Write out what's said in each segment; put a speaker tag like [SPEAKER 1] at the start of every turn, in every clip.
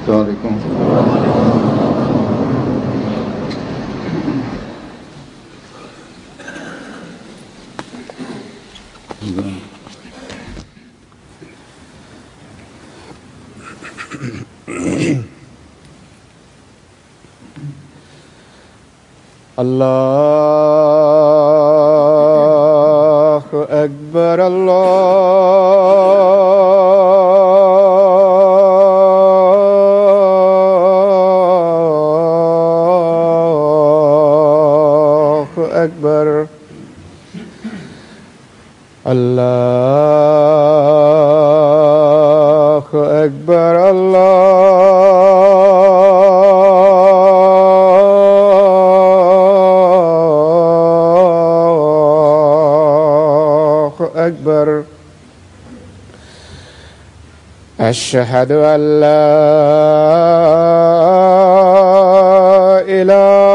[SPEAKER 1] السلام عليكم.
[SPEAKER 2] الله أكبر الله أكبر الله أكبر أكبر. أشهد أن لا إله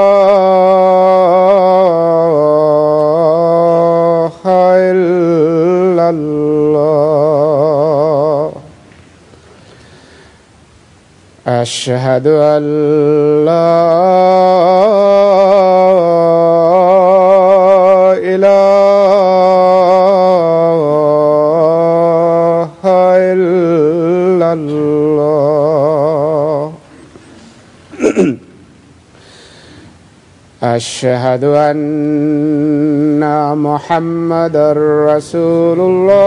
[SPEAKER 2] إلا الله. أشهد أن لا أشهد أن محمدًا رسول الله.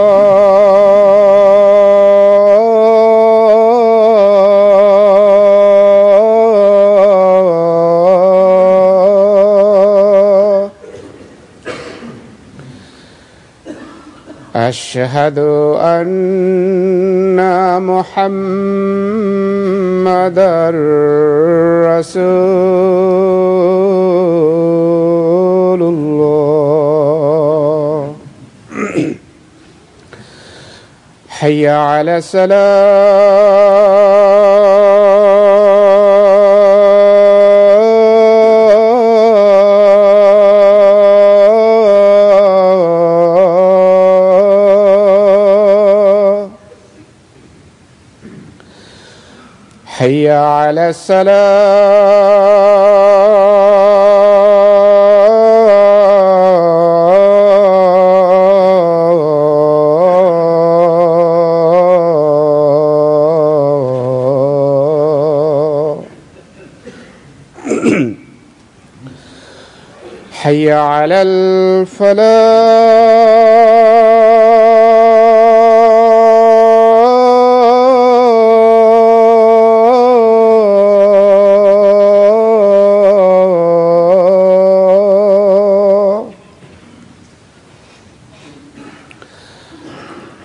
[SPEAKER 2] أشهد أن محمدًا رسول الله. حي على الصلاة. حي على حي على الفلاح.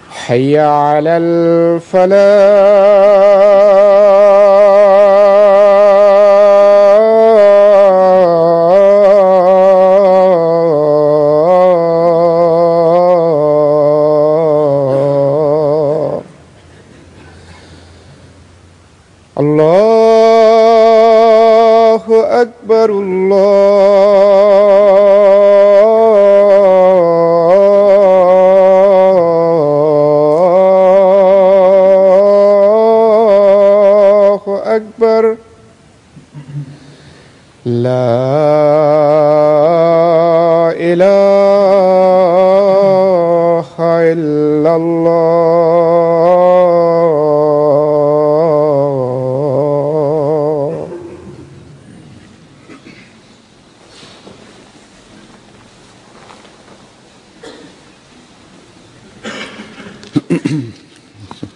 [SPEAKER 2] حي على الفلاح. الله أكبر الله أكبر. لا إله إلا الله.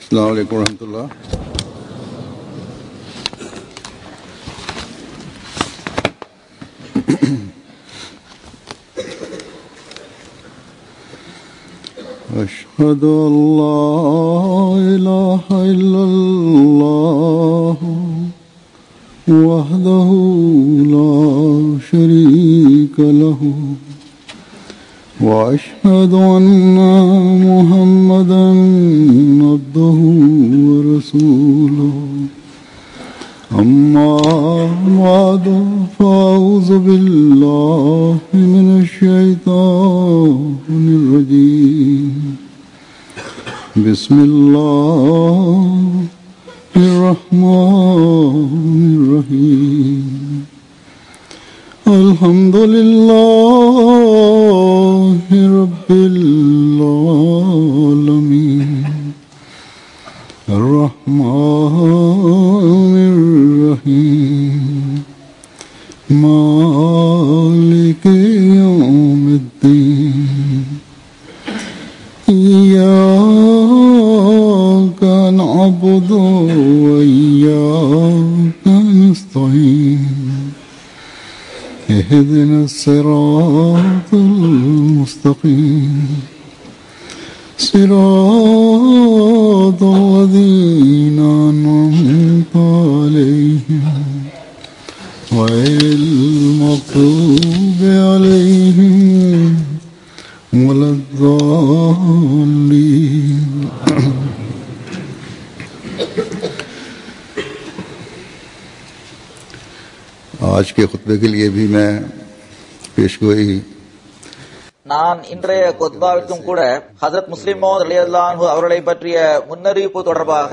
[SPEAKER 1] السلام عليكم ورحمة الله. أشهد أن لا إله إلا الله وحده لا شريك له وأشهد أن محمدًا عبده ورسوله. أما بعد فأعوذ بالله من الشيطان الرجيم. بسم الله الرحمن الرحيم الحمد لله رب العالمين الرحمن الرحيم مالك يوم الدين إياك نعبد وإياك نستعين اهدنا الصراط المستقيم صراط الذين أنعمت عليهم غير المغضوب عليهم ولا الضالين आज के खुतबे के लिए भी मैं पेशगोई
[SPEAKER 3] நான் இன்றைய கொத்பாவிற்கும் கூட ஹஜ்ரத் முஸ்லிம் மௌத் ரலியல்லாஹு அன்ஹு அவர்களை பற்றிய முன்னறிவிப்பு தொடர்பாக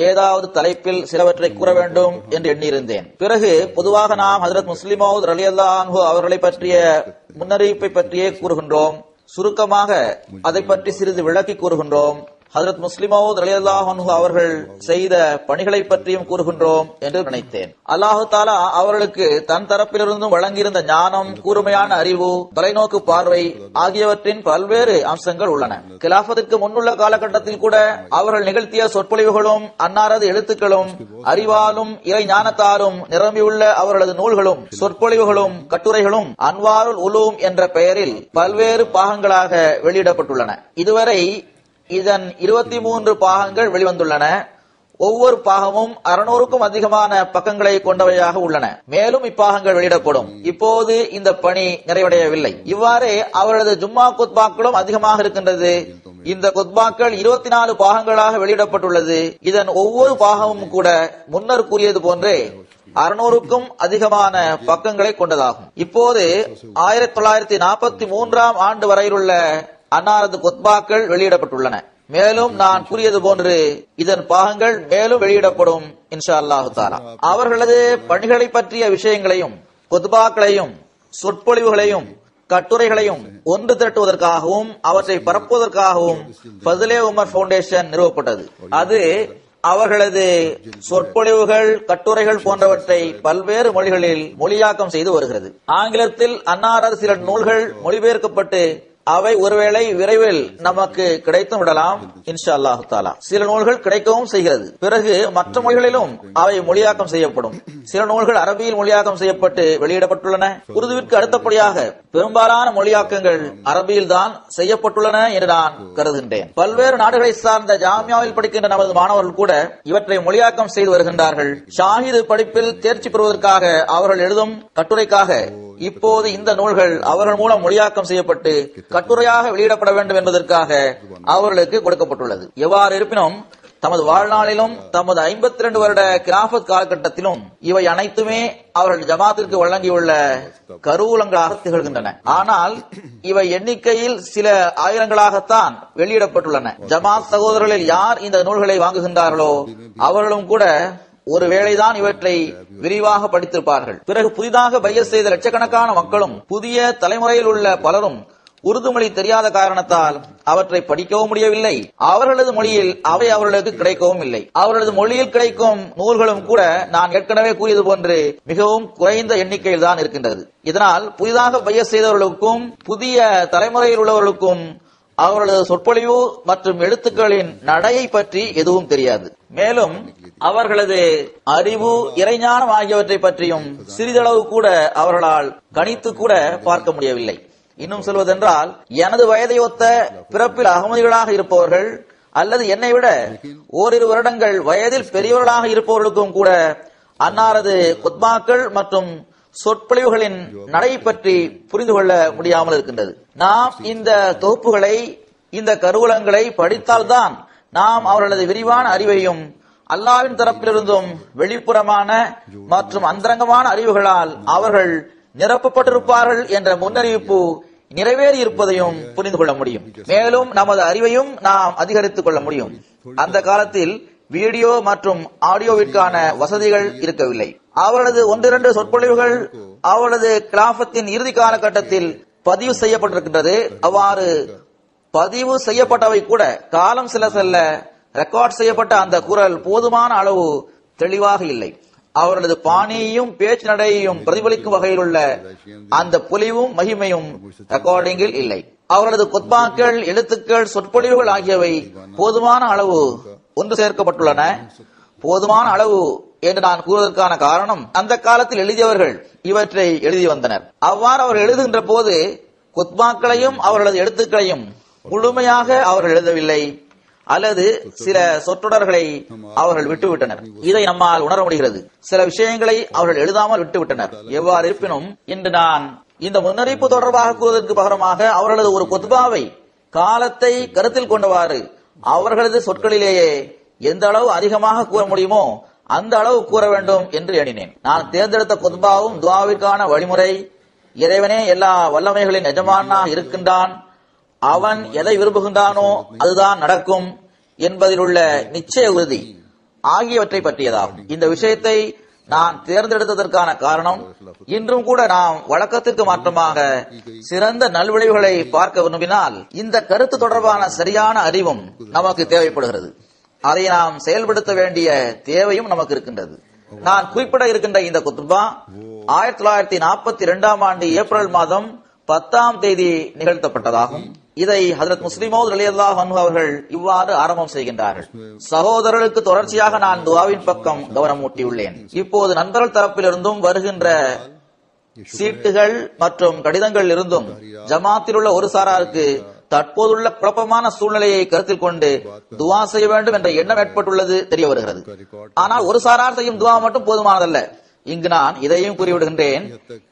[SPEAKER 3] ஏதாவது தலைப்பில் சிலவற்றை கூற வேண்டும் என்று எண்ணியிருந்தேன். பிறகு பொதுவாக நாம் ஹஜ்ரத் முஸ்லிம் மௌத் ரலியல்லாஹு அன்ஹு அவர்களை பற்றிய முன்னறிவிப்பை பற்றியே கூறுகின்றோம். சுருக்கமாக அதை பற்றி சிறிது விளக்கி கூறுகின்றோம். ஹஜ்ரத் முஸ்லிம் மௌத் ரலியல்லாஹு அன்ஹு அவர்கள் செய்த பணிகளை பற்றியும் கூறுகின்றோம் என்று நினைத்தேன். அல்லாஹு தஆலா அவர்களுக்கு தன் தரப்பிலிருந்தும் வழங்கியிருந்த ஞானம், கூர்மையான அறிவு, தொலைநோக்கு பார்வை ஆகியவற்றின் பல்வேறு அம்சங்கள் உள்ளன. கிலாஃபத்திற்கு முன்னுள்ள காலகட்டத்தில் கூட அவர்கள் நிகழ்த்திய சொற்பொழிவுகளும் அன்னாரது எழுத்துக்களும் அறிவாலும் இறை ஞானத்தாலும் நிரம்பியுள்ள அவர்களது நூல்களும் சொற்பொழிவுகளும் கட்டுரைகளும் அன்வாருல் உலூம் என்ற பெயரில் பல்வேறு பாகங்களாக வெளியிடப்பட்டுள்ளன. இதுவரை இதன் 23 பாகங்கள் வெளிவந்துள்ளன. ஒவ்வொரு பாகமும் 600க்கும் அதிகமான பக்கங்களை கொண்டவையாக உள்ளன. மேலும் இப்பாகங்கள் வெளியிடப்படும். இப்போது இந்த பணி நிறைவடையவில்லை. இவ்வாறே அவரது ஜும்மா குத்பாக்களும் அதிகமாக இருக்கின்றது. இந்த குத்பாக்கள் 24 பாகங்களாக வெளியிடப்பட்டுள்ளது. இதன் ஒவ்வொரு பாகமும் கூட முன்னர் கூறியது போன்றே 600க்கும் அதிகமான பக்கங்களை கொண்டதாகும். இப்போது 1943ஆம் ஆண்டு வரையிலுள்ள அன்னாரது குத்பாக்கள் வெளியிடப்பட்டுள்ளன. மேலும் நான் கூறியது போன்று இதன் பாகங்கள் மேலும் வெளியிடப்படும் இன்ஷா அல்லாஹு தஆலா. அவர்களது பணிகளை பற்றிய விஷயங்களையும் குத்பாக்களையும் சொற்பொழிவுகளையும் கட்டுரைகளையும் ஒன்று திரட்டுவதற்காகவும் அவற்றை பரப்புவதற்காகவும் ஃபஸ்லே உமர் ஃபவுண்டேஷன் நிறுவப்பட்டது. அது அவர்களது சொற்பொழிவுகள் கட்டுரைகள் போன்றவற்றை பல்வேறு மொழிகளில் மொழியாக்கம் செய்து வருகிறது. ஆங்கிலத்தில் அன்னாரது சில நூல்கள் மொழிபெயர்க்கப்பட்டு அவை ஒருவேளை விரைவில் நமக்கு கிடைத்தும் விடலாம் இன்ஷா அல்லாஹு தஆலா. சில நூல்கள் கிடைக்கவும் செய்கிறது. பிறகு மற்ற மொழிகளிலும் அவை மொழியாக்கம் செய்யப்படும். சில நூல்கள் அரபியில் மொழியாக்கம் செய்யப்பட்டு வெளியிடப்பட்டுள்ளன. உருதுவிற்கு அடுத்தபடியாக பெரும்பாலான மொழியாக்கங்கள் அரபியில் தான் செய்யப்பட்டுள்ளன என்று நான் கருதுகின்றேன். பல்வேறு நாடுகளை சார்ந்த ஜாமியாவில் படிக்கின்ற நமது மாணவர்கள் கூட இவற்றை மொழியாக்கம் செய்து வருகின்றார்கள். ஷாஹிது படிப்பில் தேர்ச்சி பெறுவதற்காக அவர்கள் எழுதும் கட்டுரைக்காக இப்போது இந்த நூல்கள் அவர்கள் மூலம் மொழியாக்கம் செய்யப்பட்டு கட்டுரையாக வெளியிடப்பட வேண்டும் என்பதற்காக அவர்களுக்கு கொடுக்கப்பட்டுள்ளது. எவ்வாறு இருப்பினும் தமது வாழ்நாளிலும் தமது 52 வருட கிலாஃபத் காலகட்டத்திலும் இவை அனைத்துமே அவர்கள் ஜமாத்திற்கு வழங்கியுள்ள கருவூலங்களாக திகழ்கின்றன. ஆனால் இவை எண்ணிக்கையில் சில ஆயிரங்களாகத்தான் வெளியிடப்பட்டுள்ளன. ஜமாத் சகோதரர்களில் யார் இந்த நூல்களை வாங்குகின்றார்களோ அவர்களும் கூட ஒரு வேளைதான் இவற்றை விரிவாக படித்திருப்பார்கள். பிறகு புதிதாக பையத் செய்த லட்சக்கணக்கான மக்களும் புதிய தலைமுறையில் உள்ள பலரும் உருது மொழி தெரியாத காரணத்தால் அவற்றை படிக்கவும் முடியவில்லை. அவர்களது மொழியில் அவை அவர்களுக்கு கிடைக்கவும் இல்லை. அவர்களது மொழியில் கிடைக்கும் நூல்களும் கூட நான் ஏற்கனவே கூறியது போன்று மிகவும் குறைந்த எண்ணிக்கையில் தான் இருக்கின்றது. இதனால் புதிதாக பையத் செய்தவர்களுக்கும் புதிய தலைமுறையில் உள்ளவர்களுக்கும் அவர்களது சொற்பொழிவு மற்றும் எழுத்துக்களின் நடையை பற்றி எதுவும் தெரியாது. மேலும் அவர்களது அறிவு, இறைஞானம் ஆகியவற்றை பற்றியும் சிறிதளவு கூட அவர்களால் கணித்து கூட பார்க்க முடியவில்லை. இன்னும் சொல்வதென்றால் எனது வயதை ஒத்த பிறப்பில் அகமதிகளாக இருப்பவர்கள் அல்லது என்னை விட ஓரிரு வருடங்கள் வயதில் பெரியவர்களாக இருப்பவர்களுக்கும் கூட அன்னாரது குத்பாக்கள் மற்றும் சொற்பொழிவுகளின் நடை பற்றி புரிந்து கொள்ள முடியாமல் இருக்கின்றது. நாம் இந்த தொகுப்புகளை, இந்த கருவூலங்களை படித்தால்தான் நாம் அவர்களது விரிவான அறிவையும் அல்லாஹ்வின் தரப்பிலிருந்தும் வெளிப்புறமான மற்றும் அந்தரங்கமான அறிவுகளால் அவர்கள் நிரப்பப்பட்டிருப்பார்கள் என்ற முன்னறிவிப்பு நிறைவேறி இருப்பதையும் புரிந்து கொள்ள முடியும். மேலும் நமது அறிவையும் நாம் அதிகரித்துக் கொள்ள முடியும். அந்த காலத்தில் வீடியோ மற்றும் ஆடியோவிற்கான வசதிகள் இருக்கவில்லை. அவரது ஒன்றிரண்டு சொற்பொழிவுகள் அவரது கிலாஃபத்தின் இறுதி காலகட்டத்தில் பதிவு செய்யப்பட்டிருக்கின்றது. அவ்வாறு பதிவு செய்யப்பட்டவை கூட காலம் செல்ல ரெக்கார்ட் செய்யப்பட்ட அந்த குரல் போதுமான அளவு தெளிவாக இல்லை. அவரது பாணியையும் பேச்சு நடையையும் பிரதிபலிக்கும் வகையில் உள்ள அந்த பொலிவும் மகிமையும் ரெக்கார்டிங்கில் இல்லை. அவரது குத்பாக்கள், எழுத்துக்கள், சொற்பொழிவுகள் ஆகியவை போதுமான அளவு ஒன்று சேர்க்கப்பட்டுள்ளன. போதுமான அளவு என்று நான் கூறுவதற்கான காரணம், அந்த காலத்தில் எழுதியவர்கள் இவற்றை எழுதி வந்தனர். அவ்வாறு அவர் எழுதுகின்ற போது குத்பாக்களையும் அவர்களது எழுத்துக்களையும் முழுமையாக அவர்கள் எழுதவில்லை, அல்லது சில சொற்றொடர்களை அவர்கள் விட்டுவிட்டனர். இதை நம்மால் உணர முடிகிறது. சில விஷயங்களை அவர்கள் எழுதாமல் விட்டுவிட்டனர். எவ்வாறு இருப்பினும் இன்று நான் இந்த முன்னறிவிப்பு தொடர்பாக கூறுவதற்கு பகரமாக அவர்களது ஒரு குத்பாவை காலத்தை கருத்தில் கொண்டவாறு அவர்களது சொற்களிலேயே எந்த அளவு அதிகமாக கூற முடியுமோ அந்த அளவு கூற வேண்டும் என்று எண்ணினேன். நான் தேர்ந்தெடுத்த குத்பாவும் துஆவிற்கான வழிமுறை, இறைவனே எல்லா வல்லமைகளின் எஜமானாக இருக்கின்றான், அவன் எதை விரும்புகின்றானோ அதுதான் நடக்கும் என்பதில் உள்ள நிச்சய உறுதி ஆகியவற்றை பற்றியதாகும். இந்த விஷயத்தை நான் தேர்ந்தெடுத்ததற்கான காரணம், இன்றும் கூட நாம் வழக்கத்திற்கு மாற்றமாக சிறந்த நல்விளைவுகளை பார்க்க விரும்பினால் இந்த கருத்து தொடர்பான சரியான அறிவும் நமக்கு தேவைப்படுகிறது. அதை நாம் செயல்படுத்த வேண்டிய தேவையும் நமக்கு இருக்கின்றது. நான் குறிப்பிட இருக்கின்ற இந்த குத்பா 1942ஆம் ஆண்டு ஏப்ரல் மாதம் 10ஆம் தேதி நிகழ்த்தப்பட்டதாகும். இதை ஹஜ்ரத் முஸ்லிமௌத் ரலியல்லாஹு அன்ஹு அவர்கள் இவ்வாறு ஆரம்பம் செய்கின்றார்கள். சகோதரர்களுக்கு தொடர்ச்சியாக நான் துஆவின் பக்கம் கவனம் ஊட்டியுள்ளேன். இப்போது நண்பர்கள் தரப்பிலிருந்தும் வருகின்ற சீட்டுகள் மற்றும் கடிதங்கள் இருந்தும் ஜமாத்தில் உள்ள ஒரு சாராருக்கு தற்போதுள்ள குழப்பமான சூழ்நிலையை கருத்தில் கொண்டு துஆ செய்ய வேண்டும் என்ற எண்ணம் ஏற்பட்டுள்ளது தெரிய வருகிறது. ஆனால் ஒரு சாரார் செய்யும் துஆ மட்டும் போதுமானதல்ல. இங்கு நான் இதையும் கூறிவிடுகின்றேன்,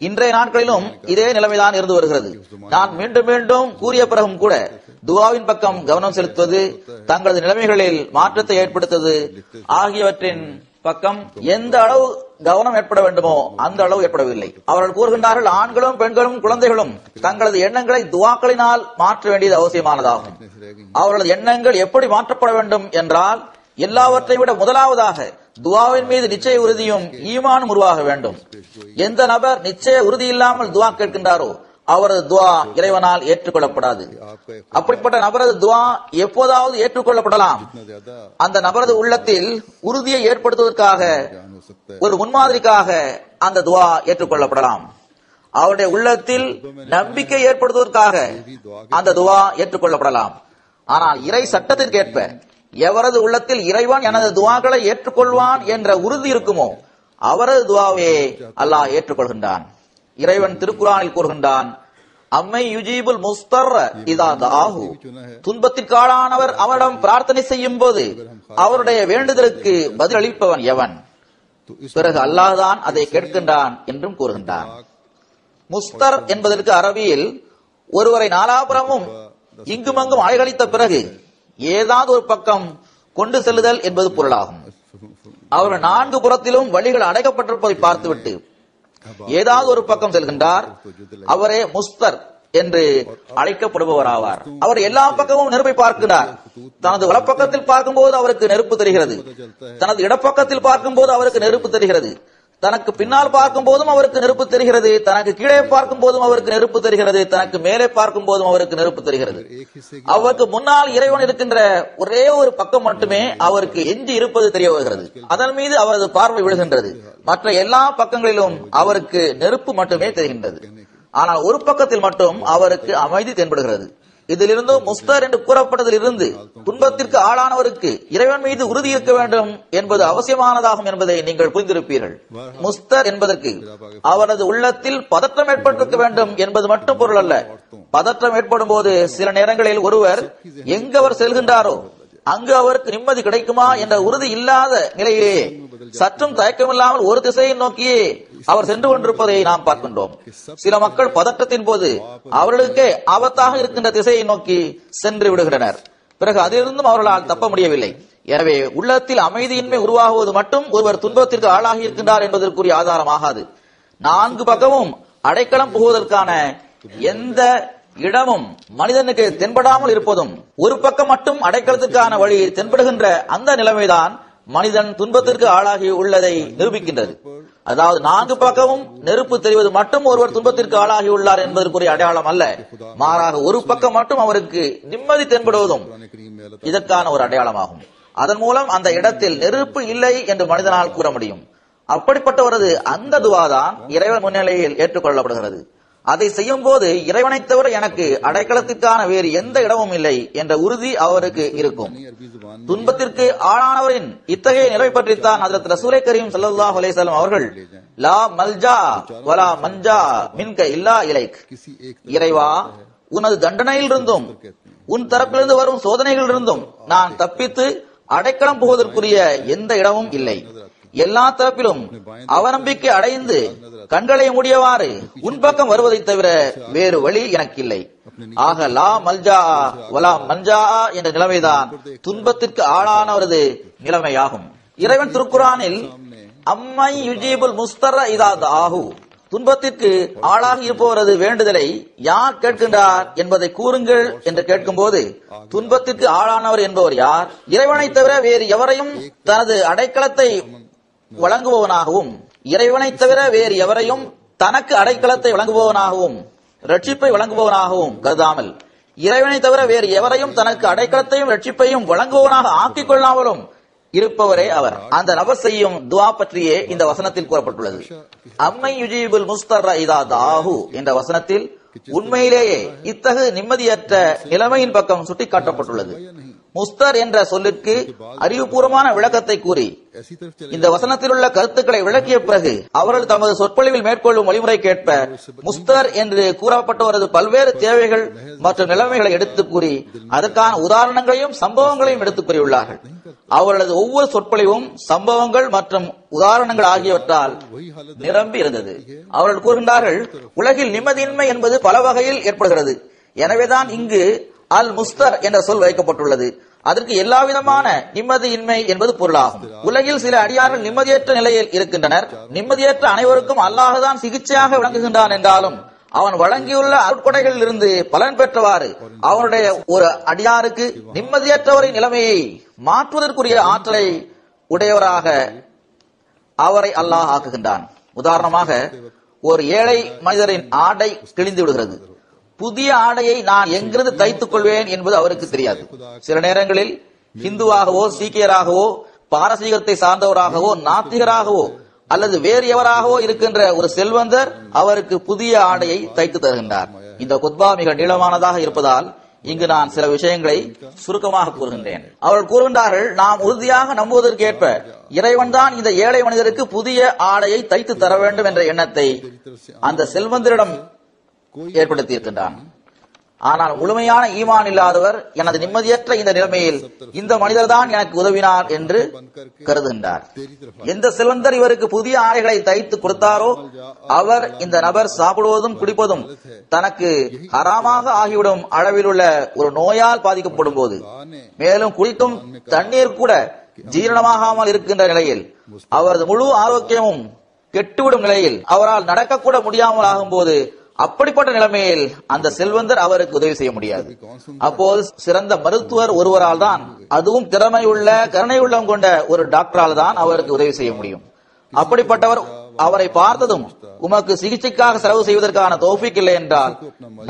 [SPEAKER 3] இன்றைய நாட்களிலும் இதே நிலைமைதான் இருந்து வருகிறது. நான் மீண்டும் மீண்டும் கூறிய பிறகும் கூட துஆவின் பக்கம் கவனம் செலுத்துவது, தங்களது நிலைமைகளில் மாற்றத்தை ஏற்படுத்துவது ஆகியவற்றின் பக்கம் எந்த அளவு கவனம் ஏற்பட வேண்டுமோ அந்த அளவு ஏற்படவில்லை. அவர்கள் கூறுகின்றார்கள், ஆண்களும் பெண்களும் குழந்தைகளும் தங்களது எண்ணங்களை துஆக்களினால் மாற்ற வேண்டியது அவசியமானதாகும். அவர்களது எண்ணங்கள் எப்படி மாற்றப்பட வேண்டும் என்றால், எல்லாவற்றை விட முதலாவதாக துஆவின் மீது நிச்சய உறுதியும் ஈமானும் உருவாக வேண்டும். எந்த நபர் நிச்சய உறுதி இல்லாமல் துஆ கேட்கின்றாரோ அவரது துஆ இறைவனால் ஏற்றுக்கொள்ளப்படாது. அப்படிப்பட்ட நபரது துஆ எப்போதாவது ஏற்றுக்கொள்ளப்படலாம். அந்த நபரது உள்ளத்தில் உறுதியை ஏற்படுத்துவதற்காக, ஒரு முன்மாதிரிக்காக அந்த துஆ ஏற்றுக்கொள்ளப்படலாம். அவருடைய உள்ளத்தில் நம்பிக்கை ஏற்படுத்துவதற்காக அந்த துஆ ஏற்றுக்கொள்ளப்படலாம். ஆனால் இறை சட்டத்திற்கேற்ப எவரது உள்ளத்தில் இறைவன் எனது துஆக்களை ஏற்றுக்கொள்வான் என்ற உறுதி இருக்குமோ அவரது துஆவே அல்லாஹ் ஏற்றுக்கொள்கின்றான். இறைவன் திருக்குர்ஆனில் கூறுகின்றான், அம்மை யுஜீபுல் முஸ்தர்ர இதா தஆஹு, துன்பத்திற்காளானவர் அவரிடம் பிரார்த்தனை செய்யும் போது அவருடைய வேண்டுதலுக்கு பதிலளிப்பவன் எவன்? பிறகு அல்லாஹ் தான் அதை கேட்கின்றான் என்றும் கூறுகின்றான். முஸ்தர் என்பதற்கு அரபியில் ஒருவரை நாலாபுரமும் இங்குமங்கும் அலைகழித்த பிறகு ஏதாவது ஒரு பக்கம் கொண்டு செல்லுதல் என்பது பொருளாகும். அவர்கள் 4 புறத்திலும் வழிகள் அடைக்கப்பட்டிருப்பதை பார்த்துவிட்டு ஏதாவது ஒரு பக்கம் செல்கின்றார். அவரே முஸ்தர் என்று அழைக்கப்படுபவராவார். அவர் எல்லா பக்கமும் நெருப்பை பார்க்கிறார். தனது வலப்பக்கத்தில் பார்க்கும்போது அவருக்கு நெருப்பு தெரிகிறது, தனது இடப்பக்கத்தில் பார்க்கும்போது அவருக்கு நெருப்பு தெரிகிறது, தனக்கு பின்னால் பார்க்கும் போதும் அவருக்கு நெருப்பு தெரிகிறது, தனக்கு கீழே பார்க்கும் போதும் அவருக்கு நெருப்பு தெரிகிறது, தனக்கு மேலே பார்க்கும் போதும் அவருக்கு நெருப்பு தெரிகிறது. அவருக்கு முன்னால் இறைவன் இருக்கின்ற ஒரே ஒரு பக்கம் மட்டுமே அவருக்கு எஞ்சி இருப்பது தெரிய வருகிறது. அதன் மீது அவரது பார்வை விழுகின்றது. மற்ற எல்லா பக்கங்களிலும் அவருக்கு நெருப்பு மட்டுமே தெரிகின்றது. ஆனால் ஒரு பக்கத்தில் மட்டும் அவருக்கு அமைதி தென்படுகிறது. இதிலிருந்து முஸ்தர் என்று கூறப்பட்டதிலிருந்து துன்பத்திற்கு ஆளானவருக்கு இறைவன் மீது உறுதி இருக்க வேண்டும் என்பது அவசியமானதாகும் என்பதை நீங்கள் புரிந்திருப்பீர்கள். முஸ்தர் என்பதற்கு அவரது உள்ளத்தில் பதற்றம் ஏற்பட்டிருக்க வேண்டும் என்பது மட்டும் பொருள் அல்ல. பதற்றம் ஏற்படும் போது சில நேரங்களில் ஒருவர் எங்கு அவர் செல்கின்றாரோ அங்கு அவருக்கு நிம்மதி கிடைக்குமா என்ற உறுதி இல்லாத நிலையிலே சற்றும் தயக்கமில்லாமல் ஒரு திசையை நோக்கியே அவர் சென்று கொண்டிருப்பதை நாம் பார்க்கின்றோம். சில மக்கள் பதற்றத்தின் போது அவர்களுக்கே ஆபத்தாக இருக்கின்ற திசையை நோக்கி சென்று விடுகின்றனர். பிறகு அதிலிருந்தும் அவர்களால் தப்ப முடியவில்லை. எனவே உள்ளத்தில் அமைதியின்மை உருவாகுவது மட்டும் ஒருவர் துன்பத்திற்கு ஆளாகி இருக்கின்றார் என்பதற்குரிய ஆதாரமாகாது. 4 பக்கமும் அடைக்கலம் புகுவதற்கான எந்த இடமும் மனிதனுக்கு தென்படாமல் இருப்பதும், ஒரு பக்கம் மட்டும் அடைக்கலத்துக்கான வழி தென்படுகின்ற அந்த நிலைமைதான் மனிதன் துன்பத்திற்கு ஆளாகி உள்ளதை நிரூபிக்கின்றது. அதாவது 4 பக்கமும் நெருப்பு தெரிவது மட்டும் ஒருவர் துன்பத்திற்கு ஆளாகி உள்ளார் என்பதற்குரிய அடையாளம் அல்ல, மாறாக ஒரு பக்கம் மட்டும் அவருக்கு நிம்மதி தென்படுவதும் இதற்கான ஒரு அடையாளமாகும். அதன் மூலம் அந்த இடத்தில் நெருப்பு இல்லை என்று மனிதனால் கூற முடியும். அப்படிப்பட்டவரது அந்த துவாதான் இறைவன் முன்னிலையில் ஏற்றுக்கொள்ளப்படுகிறது. அதை செய்யும் போது இறைவனை தவிர எனக்கு அடைக்கலத்திற்கான வேறு எந்த இடமும் இல்லை என்ற உறுதி அவருக்கு இருக்கும். துன்பத்திற்கு ஆளானவரின் இத்தகைய நிலை பற்றித்தான் ஹஜ்ரத் ரசூலை கரீம் ஸல்லல்லாஹு அலைஹி வஸல்லம் அவர்கள் லா மல்ஜா வலா மன்ஜா மின்க இல்லா இலைக், இறைவா உனது தண்டனையிலிருந்தும் உன் தரப்பிலிருந்து வரும் சோதனைகளிலிருந்தும் நான் தப்பித்து அடைக்கலம் புகுவதற்குரிய எந்த இடமும் இல்லை. எல்லா தரப்பிலும் அவநம்பிக்கை அடைந்து கண்களை மூடியவாறு உன் பக்கம் வருவதை தவிர வேறு வழி எனக்கு இல்லை. ஆக லா மல்ஜா வலா மன்ஜா என்ற நிலைமைதான் துன்பத்திற்கு ஆளானவரது நிலைமையாகும். இறைவன் திருக்குரானில் அம்மை யுஜீபுல் முஸ்தர இதா தாஹு, துன்பத்திற்கு ஆளாகி இருப்பவரது வேண்டுதலை யார் கேட்கின்றார் என்பதை கூறுங்கள் என்று கேட்கும் போது, துன்பத்திற்கு ஆளானவர் என்பவர் யார்? இறைவனை தவிர வேறு எவரையும் தனது அடைக்கலத்தை வழங்குபவனாகவும், இறைவனை தவிர வேறு எவரையும் தனக்கு அடைக்கலத்தை வழங்குபவனாகவும் ரட்சிப்பை வழங்குபவனாகவும் கருதாமல், இறைவனை தவிர வேறு எவரையும் தனக்கு அடைக்கலத்தையும் ரட்சிப்பையும் வழங்குபவனாக ஆக்கிக் கொள்ளாமலும் இருப்பவரே அவர். அந்த நபர் செய்யும் துவா பற்றியே இந்த வசனத்தில் கூறப்பட்டுள்ளது. அம்மை யுஜீபுல் முஸ்தர இதா தாஹு என்ற வசனத்தில் உண்மையிலேயே இத்தகு நிம்மதியற்ற நிலைமையின் பக்கம் சுட்டிக்காட்டப்பட்டுள்ளது. முஸ்தர் என்ற சொல்லிற்கு அறிவுபூர்வமான விளக்கத்தை கூறி இந்த வசனத்தில் உள்ள கருத்துக்களை விளக்கிய பிறகு அவர்கள் தமது சொற்பொழிவில் மேற்கொள்ளும் வழிமுறைக்கேற்ப முஸ்தர் என்று கூறப்பட்டவரது பல்வேறு தேவைகள் மற்றும் நிலைமைகளை எடுத்து கூறி அதற்கான உதாரணங்களையும் சம்பவங்களையும் எடுத்துக் கூறியுள்ளார்கள். அவர்களது ஒவ்வொரு சொற்பொழிவும் சம்பவங்கள் மற்றும் உதாரணங்கள் ஆகியவற்றால் நிரம்பி இருந்தது. அவர்கள் கூறுகின்றார்கள், உலகில் நிம்மதியின்மை என்பது பல வகையில் ஏற்படுகிறது. எனவேதான் இங்கு அல் முஸ்தர் என்ற சொல் வைக்கப்பட்டுள்ளது. அதற்கு எல்லாவிதமான நிம்மதியின்மை என்பது பொருளாகும். உலகில் சில அடியார்கள் நிம்மதியற்ற நிலையில் இருக்கின்றனர். நிம்மதியற்ற அனைவருக்கும் அல்லாஹ்தான் சிகிச்சையாக விளங்குகின்றான் என்றாலும் அவன் வழங்கியுள்ள அருட்கொடைகளில் இருந்து பலன் பெற்றவாறு அவனுடைய ஒரு அடியாருக்கு நிம்மதியற்றவரின் நிலைமையை மாற்றுவதற்குரிய ஆற்றலை உடையவராக அவரை அல்லாஹ் ஆக்குகின்றான். உதாரணமாக, ஒரு ஏழை மனிதரின் ஆடை கிழிந்து விடுகிறது. புதிய ஆடையை நான் எங்கிருந்து தைத்துக் கொள்வேன் என்பது அவருக்கு தெரியாது. சில நேரங்களில் ஹிந்துவாகவோ சீக்கியராகவோ பாரசீகத்தை சார்ந்தவராகவோ நாத்திகராகவோ அல்லது வேறு எவராகவோ இருக்கின்ற ஒரு செல்வந்தர் அவருக்கு புதிய ஆடையை தைத்து தருகின்றார். இந்த குத்பா மிக நீளமானதாக இருப்பதால் இங்கு நான் சில விஷயங்களை சுருக்கமாக கூறுகின்றேன். அவர்கள் கூறுகின்றார்கள், நாம் உறுதியாக நம்புவதற்கேற்ப இறைவன் தான் இந்த ஏழை மனிதருக்கு புதிய ஆடையை தைத்து தர வேண்டும் என்ற எண்ணத்தை அந்த செல்வந்தரிடம் ஏற்படுத்தி இருக்கின்றான். ஆனால் முழுமையான ஈமான் இல்லாதவர் எனது நிம்மதியற்ற இந்த நிலைமையில் இந்த மனிதர் தான் எனக்கு உதவினார் என்று கருதுகின்றார். எந்த செல்வந்தர் இவருக்கு புதிய ஆடைகளை தைத்து கொடுத்தாரோ அவர் இந்த நபர் சாப்பிடுவதும் குடிப்பதும் தனக்கு ஹராமாக ஆகிவிடும் அளவில் உள்ள ஒரு நோயால் பாதிக்கப்படும் போது, மேலும் குடிக்கும் தண்ணீர் கூட ஜீரணமாகாமல் இருக்கின்ற நிலையில், அவரது முழு ஆரோக்கியமும் கெட்டுவிடும் நிலையில், அவரால் நடக்கக்கூட முடியாமல் ஆகும் போது, அப்படிப்பட்ட நிலைமையில் அந்த செல்வந்தர் அவருக்கு உதவி செய்ய முடியாது. அப்போது சிறந்த மருத்துவர் ஒருவரால் தான், அதுவும் திறமை உள்ள கருணை உள்ளம் கொண்ட ஒரு டாக்டரால் தான் அவருக்கு உதவி செய்ய முடியும். அப்படிப்பட்டவர் அவரை பார்த்ததும், உமக்கு சிகிச்சைக்காக செலவு செய்வதற்கான தௌஃபீக் இல்லை என்றால்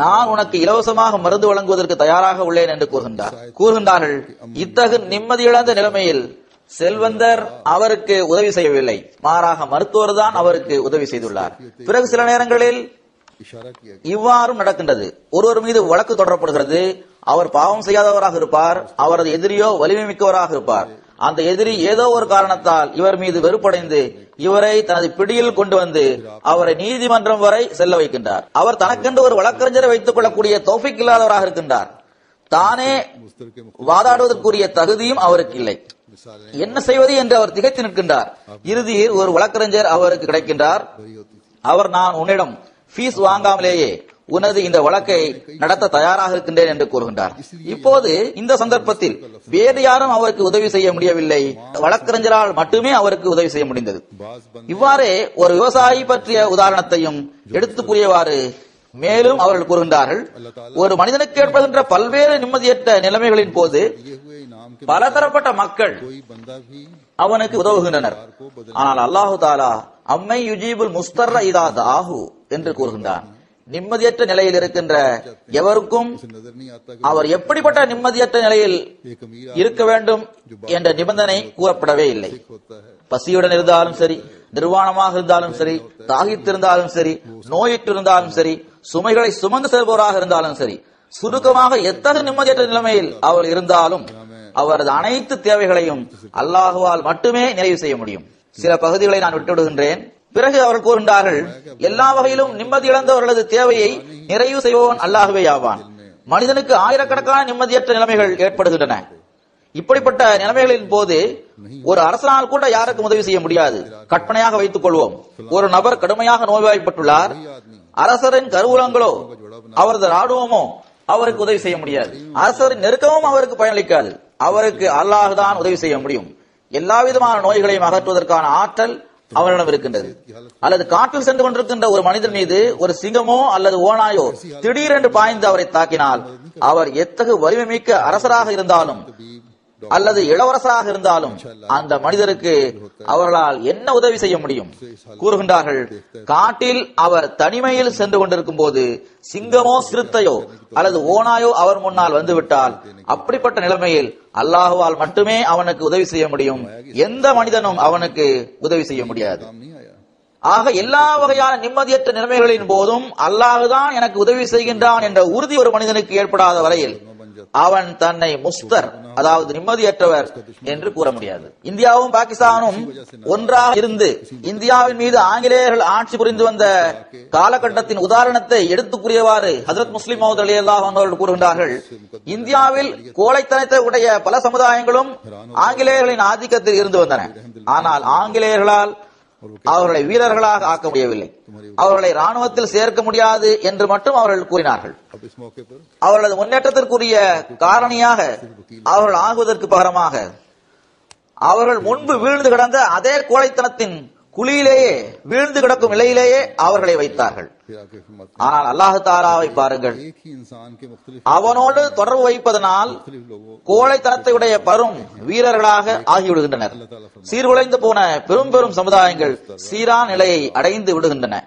[SPEAKER 3] நான் உனக்கு இலவசமாக மருந்து வழங்குவதற்கு தயாராக உள்ளேன் என்று கூறுகின்றார்கள். இத்தகு நிம்மதியிழந்த நிலைமையில் செல்வந்தர் அவருக்கு உதவி செய்யவில்லை, மாறாக மருத்துவர் தான் அவருக்கு உதவி செய்துள்ளார். பிறகு சில நேரங்களில் இவ்வாறும் நடக்கின்றது. ஒருவர் மீது வழக்கு தொடரப்படுகிறது. அவர் பாவம் செய்யாதவராக இருப்பார். அவரது எதிரியோ வலிமை மிக்கவராக இருப்பார். அந்த எதிரி ஏதோ ஒரு காரணத்தால் இவர் மீது வெறுப்படைந்து இவரை தனது பிடியில் கொண்டு வந்து அவரை நீதிமன்றம் வரை செல்ல வைக்கின்றார். அவர் தனக்கென்று ஒரு வழக்கறிஞரை வைத்துக் கொள்ளக்கூடிய தௌஃபீக் இல்லாதவராக இருக்கின்றார். தானே வாதாடுவதற்குரிய தகுதியும் அவருக்கு இல்லை. என்ன செய்வது என்று அவர் திகைத்து நிற்கின்றார். இறுதியில் ஒரு வழக்கறிஞர் அவருக்கு கிடைக்கின்றார். அவர், நான் உன்னிடம் ஃபீஸ் வாங்காமலேயே உனது இந்த வழக்கை நடத்த தயாராக இருக்கின்றேன் என்று கூறுகின்றார். இப்போது இந்த சந்தர்ப்பத்தில் வேறு யாரும் அவருக்கு உதவி செய்ய முடியவில்லை, வழக்கறிஞரால் மட்டுமே அவருக்கு உதவி செய்ய முடிந்தது. இவ்வாறே ஒரு விவசாயி பற்றிய உதாரணத்தையும் எடுத்து கூறியவாறு மேலும் அவர்கள் கூறுகின்றார்கள், ஒரு மனிதனுக்கு ஏற்படுகின்ற பல்வேறு நிம்மதியற்ற நிலைமைகளின் போது பலதரப்பட்ட மக்கள் அவனுக்கு உதவுகின்றனர். ஆனால் அல்லாஹு தாலா அம்மை யுஜீபுல் முஸ்தர்ர இதா தாஹு என்று கூறுகின்றான். நிம்மதியற்ற நிலையில் இருக்கின்ற எவருக்கும் அவர் எப்படிப்பட்ட நிம்மதியற்ற நிலையில் இருக்க வேண்டும் என்ற நிபந்தனை கூறப்படவே இல்லை. பசியுடன் இருந்தாலும் சரி, நிர்வாணமாக இருந்தாலும் சரி, தாகித்திருந்தாலும் சரி, நோயிட்டிருந்தாலும் சரி, சுமைகளை சுமந்து செல்பவராக இருந்தாலும் சரி, சுருக்கமாக எத்தகைய நிம்மதியற்ற நிலைமையில் அவர் இருந்தாலும் அவரது அனைத்து தேவைகளையும் அல்லாஹுவால் மட்டுமே நிறைவு செய்ய முடியும். சில பகுதிகளை நான் விட்டுவிடுகின்றேன். பிறகு அவர்கள் கூறுகின்றார்கள், எல்லா வகையிலும் நிம்மதி இழந்தவர்களது தேவையை நிறைவு செய்பவன் அல்லாஹுவே ஆவான். மனிதனுக்கு ஆயிரக்கணக்கான நிம்மதியற்ற நிலைமைகள் ஏற்படுகின்றன. இப்படிப்பட்ட நிலைமைகளின் போது ஒரு அரசனால் கூட யாருக்கும் உதவி செய்ய முடியாது. கற்பனையாக வைத்துக் கொள்வோம், ஒரு நபர் கடுமையாக நோய்வாய்ப்பட்டுள்ளார். அரசரின் கருவூலங்களோ அவரது ராணுவமோ அவருக்கு உதவி செய்ய முடியாது. அரசரின் நெருக்கமும் அவருக்கு பயனளிக்காது. அவருக்கு அல்லாஹ் தான் உதவி செய்ய முடியும். எல்லா விதமான நோய்களையும் அகற்றுவதற்கான ஆற்றல் அவரிடம் இருக்கின்றது. அல்லது காட்டில் சென்று கொண்டிருக்கின்ற ஒரு மனிதன் மீது ஒரு சிங்கமோ அல்லது ஓனாயோ திடீரென்று பாய்ந்து அவரை தாக்கினால் அவர் எத்தகு வலிமை மிக்க அரசராக இருந்தாலும் அல்லது இளவரசராக இருந்தாலும் அந்த மனிதருக்கு அவர்களால் என்ன உதவி செய்ய முடியும்? கூறுகின்றார்கள், காட்டில் அவர் தனிமையில் சென்று கொண்டிருக்கும் போது சிங்கமோ சிறுத்தையோ அல்லது ஓனாயோ அவர் முன்னால் வந்துவிட்டால் அப்படிப்பட்ட நிலைமையில் அல்லாஹுவால் மட்டுமே அவனுக்கு உதவி செய்ய முடியும். எந்த மனிதனும் அவனுக்கு உதவி செய்ய முடியாது. ஆக எல்லா வகையான நிம்மதியற்ற நிலைமைகளின் போதும் அல்லாஹுதான் எனக்கு உதவி செய்கின்றான் என்ற உறுதி ஒரு மனிதனுக்கு ஏற்படாத வரையில் அவன் தன்னை முஸ்தர், அதாவது நிம்மதியற்றவர் என்று கூற முடியாது. இந்தியாவும் பாகிஸ்தானும் ஒன்றாக இருந்து இந்தியாவின் மீது ஆங்கிலேயர்கள் ஆட்சி புரிந்து வந்த காலகட்டத்தின் உதாரணத்தை எடுத்துக் கூறியவாறு ஹஜ்ரத் முஸ்லிம் மவ்ஊத் ரலியல்லாஹு அன்ஹு அவர்கள் கூறுகின்றார்கள், இந்தியாவில் கோழைத்தனத்தை உடைய பல சமுதாயங்களும் ஆங்கிலேயர்களின் ஆதிக்கத்தில் இருந்து வந்தன. ஆனால் ஆங்கிலேயர்களால் அவர்களை வீரர்களாக ஆக்க முடியவில்லை, அவர்களை ராணுவத்தில் சேர்க்க முடியாது என்று மட்டும் அவர்கள் கூறினார்கள். அவர்களது முன்னேற்றத்திற்குரிய காரணியாக அவர்கள் ஆகுவதற்கு பகரமாக அவர்கள் முன்பு வீழ்ந்து கிடந்த அதே கோழைத்தனத்தின் குழியிலேயே, வீழ்ந்து கிடக்கும் நிலையிலேயே அவர்களை வைத்தார்கள். ஆனால் அல்லாஹ் தஆலாவை பாருங்கள், அவனோடு தொடர்பு வைப்பதனால் கோழைத்தனத்தை உடைய பரும் வீரர்களாக ஆகிவிடுகின்றனர். சீர்குலைந்து போன பெரும் பெரும் சமுதாயங்கள் சீரான நிலையை அடைந்து விடுகின்றன.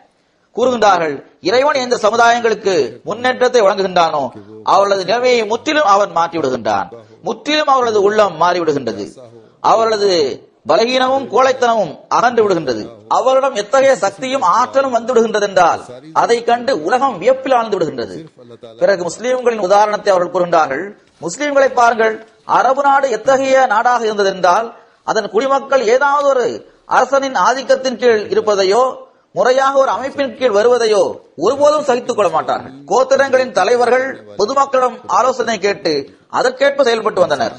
[SPEAKER 3] கூறுகின்றார்கள், இறைவன் எந்த சமுதாயங்களுக்கு முன்னேற்றத்தை வழங்குகின்றானோ அவர்களது நிலைமையை முற்றிலும் அவன் மாற்றி விடுகின்றான். முற்றிலும் அவர்களது உள்ளம் மாறிவிடுகின்றது. அவர்களது பலகீனமும் கோழைத்தனமும் அகன்று விடுகின்றது. அவரிடம் எத்தகைய சக்தியும் ஆற்றலும் வந்து விடுகின்றது என்றால் அதை கண்டு உலகம் வியப்பில் ஆழ்ந்து விடுகின்றது. பிறகு முஸ்லிம்களின் உதாரணத்தை அவர்கள் கூறுகின்றார்கள், முஸ்லிம்களை பாருங்கள், அரபு நாடு எத்தகைய நாடாக இருந்தது என்றால் அதன் குடிமக்கள் ஏதாவது ஒரு அரசனின் ஆதிக்கத்தின் கீழ் இருப்பதையோ முறையாக ஒரு அமைப்பின் கீழ் வருவதையோ ஒருபோதும் சகித்துக் கொள்ள மாட்டார்கள். கோத்திரங்களின் தலைவர்கள் பொதுமக்களிடம் ஆலோசனை கேட்டு அதற்கேற்ப செயல்பட்டு வந்தனர்.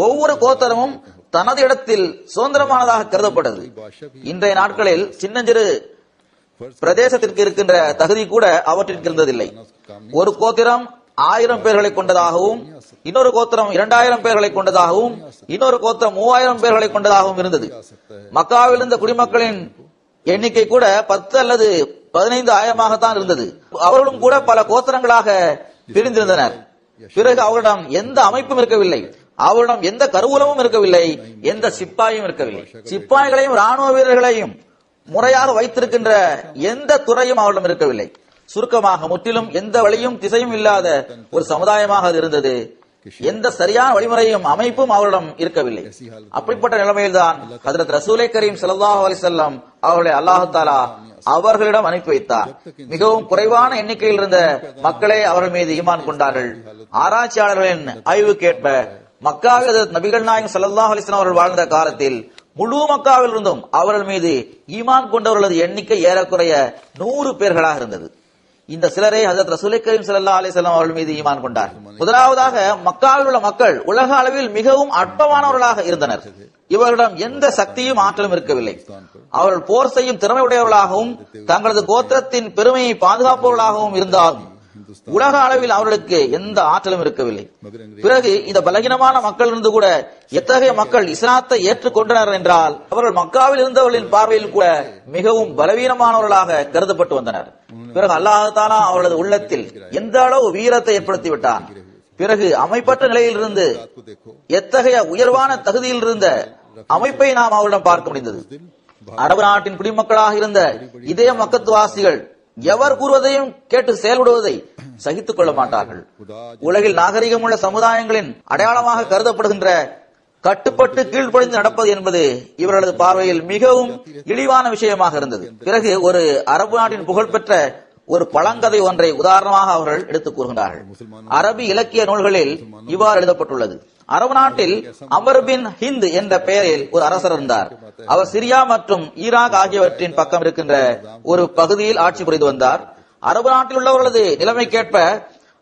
[SPEAKER 3] ஒவ்வொரு கோத்திரமும் தனது இடத்தில் சுதந்திரமானதாக கருதப்பட்டது. இன்றைய நாட்களில் சின்னஞ்சிறு பிரதேசத்திற்கு இருக்கின்ற தகுதி கூட அவற்றிற்கு இருந்ததில்லை. ஒரு கோத்திரம் 1000 பேர்களை கொண்டதாகவும், இன்னொரு கோத்திரம் 2000 பேர்களை கொண்டதாகவும், இன்னொரு கோத்திரம் 3000 பேர்களை கொண்டதாகவும் இருந்தது. மக்காவில் இருந்த குடிமக்களின் எண்ணிக்கை கூட 10 அல்லது 15 ஆயிரமாகத்தான் இருந்தது. அவர்களும் கூட பல கோத்திரங்களாக பிரிந்திருந்தனர். பிறகு அவரிடம் எந்த அமைப்பும் இருக்கவில்லை, அவரிடம் எந்த கருவூலமும் இருக்கவில்லை, எந்த சிப்பாயும் இருக்கவில்லை. சிப்பாய்களையும் ராணுவ வீரர்களையும் முறையாக வைத்திருக்கின்ற எந்த துறையும் அவரிடம் இருக்கவில்லை. சுருக்கமாக முற்றிலும் எந்த வழியும் திசையும் இல்லாத ஒரு சமுதாயமாக அது இருந்தது. எந்த சரியான வழிமுறையும் அமைப்பும் அவரிடம் இருக்கவில்லை. அப்படிப்பட்ட நிலைமையில்தான் ஹஜ்ரத் ரசூலை கரீம் ஸல்லல்லாஹு அலைஹி வஸல்லம் அவர்களை அல்லாஹ் தஆலா அவர்களிடம் அனுப்பி வைத்தார். மிகவும் குறைவான எண்ணிக்கையில் இருந்த மக்களே அவர்கள் மீது ஈமான் கொண்டார்கள். ஆராய்ச்சியாளர்களின் ஆய்வுக்கேற்ப மக்காவில் நபிகள் நாயகம் ஸல்லல்லாஹு அலைஹி வஸல்லம் அவர்கள் வாழ்ந்த காலத்தில் முழு மக்காவில் இருந்தும் அவர்கள் மீது ஈமான் கொண்டவர்களது எண்ணிக்கை ஏறக்குறைய 100 பேர்களாக இருந்தது. இந்த சிலரை ஹஜ்ரத் ரசூலை கரீம் ஸல்லல்லாஹு அலைஹி வஸல்லம் அவர்கள் மீது ஈமான் கொண்டார். முதலாவதாக மக்காவில் உள்ள மக்கள் உலக அளவில் மிகவும் அற்பமானவர்களாக இருந்தனர். இவர்களிடம் எந்த சக்தியும் ஆற்றலும் இருக்கவில்லை. அவர்கள் போர் செய்யும் திறமை உடையவர்களாகவும் தங்களது கோத்திரத்தின் பெருமையை பாதுகாப்பவர்களாகவும் இருந்தாலும் உலக அளவில் அவர்களுக்கு எந்த ஆற்றலும் இருக்கவில்லை. பிறகு இந்த பலகீனமான மக்கள் இருந்து கூட எத்தகைய மக்கள் இஸ்லாத்தை ஏற்றுக்கொண்டனர் என்றால் அவர்கள் மக்காவில் இருந்தவர்களின் பார்வையில் கூட மிகவும் பலவீனமானவர்களாக கருதப்பட்டு வந்தனர். பிறகு அல்லாஹ் தஆலா அவர்களது உள்ளத்தில் எந்த அளவு வீரத்தை ஏற்படுத்தி விட்டான். பிறகு அமைப்பற்ற நிலையில் இருந்து எத்தகைய உயர்வான தகுதியில் இருந்த அமைப்பை நாம் அவரிடம் பார்க்க முடிந்தது. அரபு நாட்டின் குடிமக்களாக இருந்த இதே மக்கத்துவாசிகள் எவர் கூறுவதையும் கேட்டு செயல்படுவதை சகித்துக் கொள்ள மாட்டார்கள். உலகில் நாகரிகம் உள்ள சமுதாயங்களின் அடையாளமாக கருதப்படுகின்ற கட்டுப்பட்டு கீழ்ப்படிந்து நடப்பது என்பது இவர்களது பார்வையில் மிகவும் இழிவான விஷயமாக இருந்தது. பிறகு ஒரு அரபு நாட்டின் புகழ்பெற்ற ஒரு பழங்கதை ஒன்றை உதாரணமாக அவர்கள் எடுத்துக் கூறுகின்றார்கள். அரபி இலக்கிய நூல்களில் இவ்வாறு எழுதப்பட்டுள்ளது. அரபு நாட்டில் அமர் பின் ஹிந்த் என்ற பெயரில் ஒரு அரசர் இருந்தார். அவர் சிரியா மற்றும் ஈராக் ஆகியவற்றின் பக்கம் இருக்கின்ற ஒரு பகுதியில் ஆட்சி புரிந்து வந்தார். அரபு நாட்டில் உள்ளவர்களது நிலைமைக்கேற்ப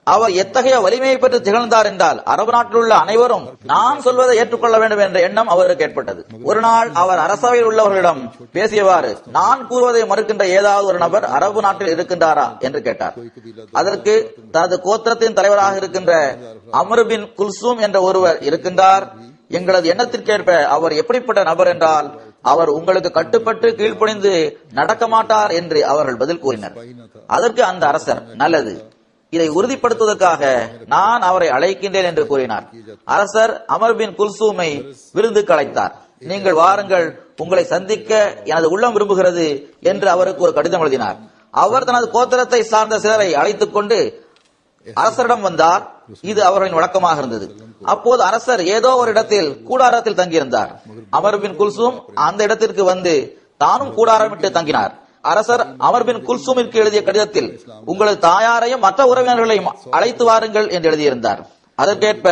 [SPEAKER 3] அவர் எத்தகைய வலிமையை பெற்று திகழ்ந்தார் என்றால் அரபு நாட்டில் உள்ள அனைவரும் நான் சொல்வதை ஏற்றுக்கொள்ள வேண்டும் என்ற எண்ணம் அவருக்கு ஏற்பட்டது. ஒரு நாள் அவர் அரசவையில் உள்ளவர்களிடம் பேசியவாறு, நான் கூறுவதை மறுக்கின்ற ஏதாவது ஒரு நபர் அரபு நாட்டில் இருக்கின்றாரா என்று கேட்டார். அதற்கு தனது கோத்திரத்தின் தலைவராக இருக்கின்ற அமர் பின் குல்சூம் என்ற ஒருவர் இருக்கின்றார். எங்களது எண்ணத்திற்கேற்ப அவர் எப்படிப்பட்ட நபர் என்றால் அவர் உங்களுக்கு கட்டுப்பட்டு கீழ்ப்படிந்து நடக்க மாட்டார் என்று அவர்கள் பதில் கூறினர். அதற்கு அந்த அரசர், நல்லது, இதை உறுதிப்படுத்துவதற்காக நான் அவரை அழைக்கின்றேன் என்று கூறினார். அரசர் அமர் பின் குல்சூமை விருந்துக்கு அழைத்தார். நீங்கள் வாருங்கள், உங்களை சந்திக்க எனது உள்ளம் விரும்புகிறது என்று அவருக்கு ஒரு கடிதம் எழுதினார். அவர் தனது கோத்திரத்தை சார்ந்த சிலரை அழைத்துக் கொண்டு அரசரிடம் வந்தார். இது அவர்களின் வழக்கமாக இருந்தது. அப்போது அரசர் ஏதோ ஒரு இடத்தில் கூடாரத்தில் தங்கியிருந்தார். அமர் பின் குல்சூம் அந்த இடத்திற்கு வந்து தானும் கூடாரமிட்டு தங்கினார். அரசர் அமர் பின் குல்சூமிற்கு எழுதிய கடிதத்தில் உங்களது தாயாரையும் மற்ற உறவினர்களையும் அழைத்து வாருங்கள் என்று எழுதியிருந்தார். அதற்கேற்ப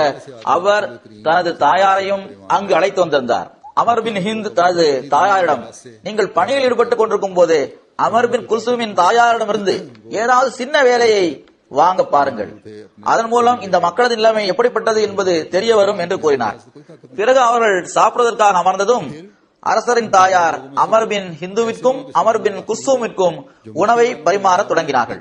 [SPEAKER 3] அவர் தனது தாயாரையும் அங்கு அழைத்து வந்திருந்தார். அமர் பின் ஹிந்த் தனது தாயாரிடம், நீங்கள் பணியில் ஈடுபட்டுக் கொண்டிருக்கும் போது அமர் பின் குல்சூமின் தாயாரிடமிருந்து ஏதாவது சின்ன வேலையை வாங்க பாருங்கள், அதன் மூலம் இந்த மக்களது நிலைமை எப்படிப்பட்டது என்பது தெரிய வரும் என்று கூறினார். பிறகு அவர்கள் சாப்பிடுவதற்காக அமர்ந்ததும் அரசரின் தாயார் அமர் பின் ஹிந்துவிற்கும் அமர் பின் குல்சூமிற்கும் உணவை பரிமாற தொடங்கினார்கள்.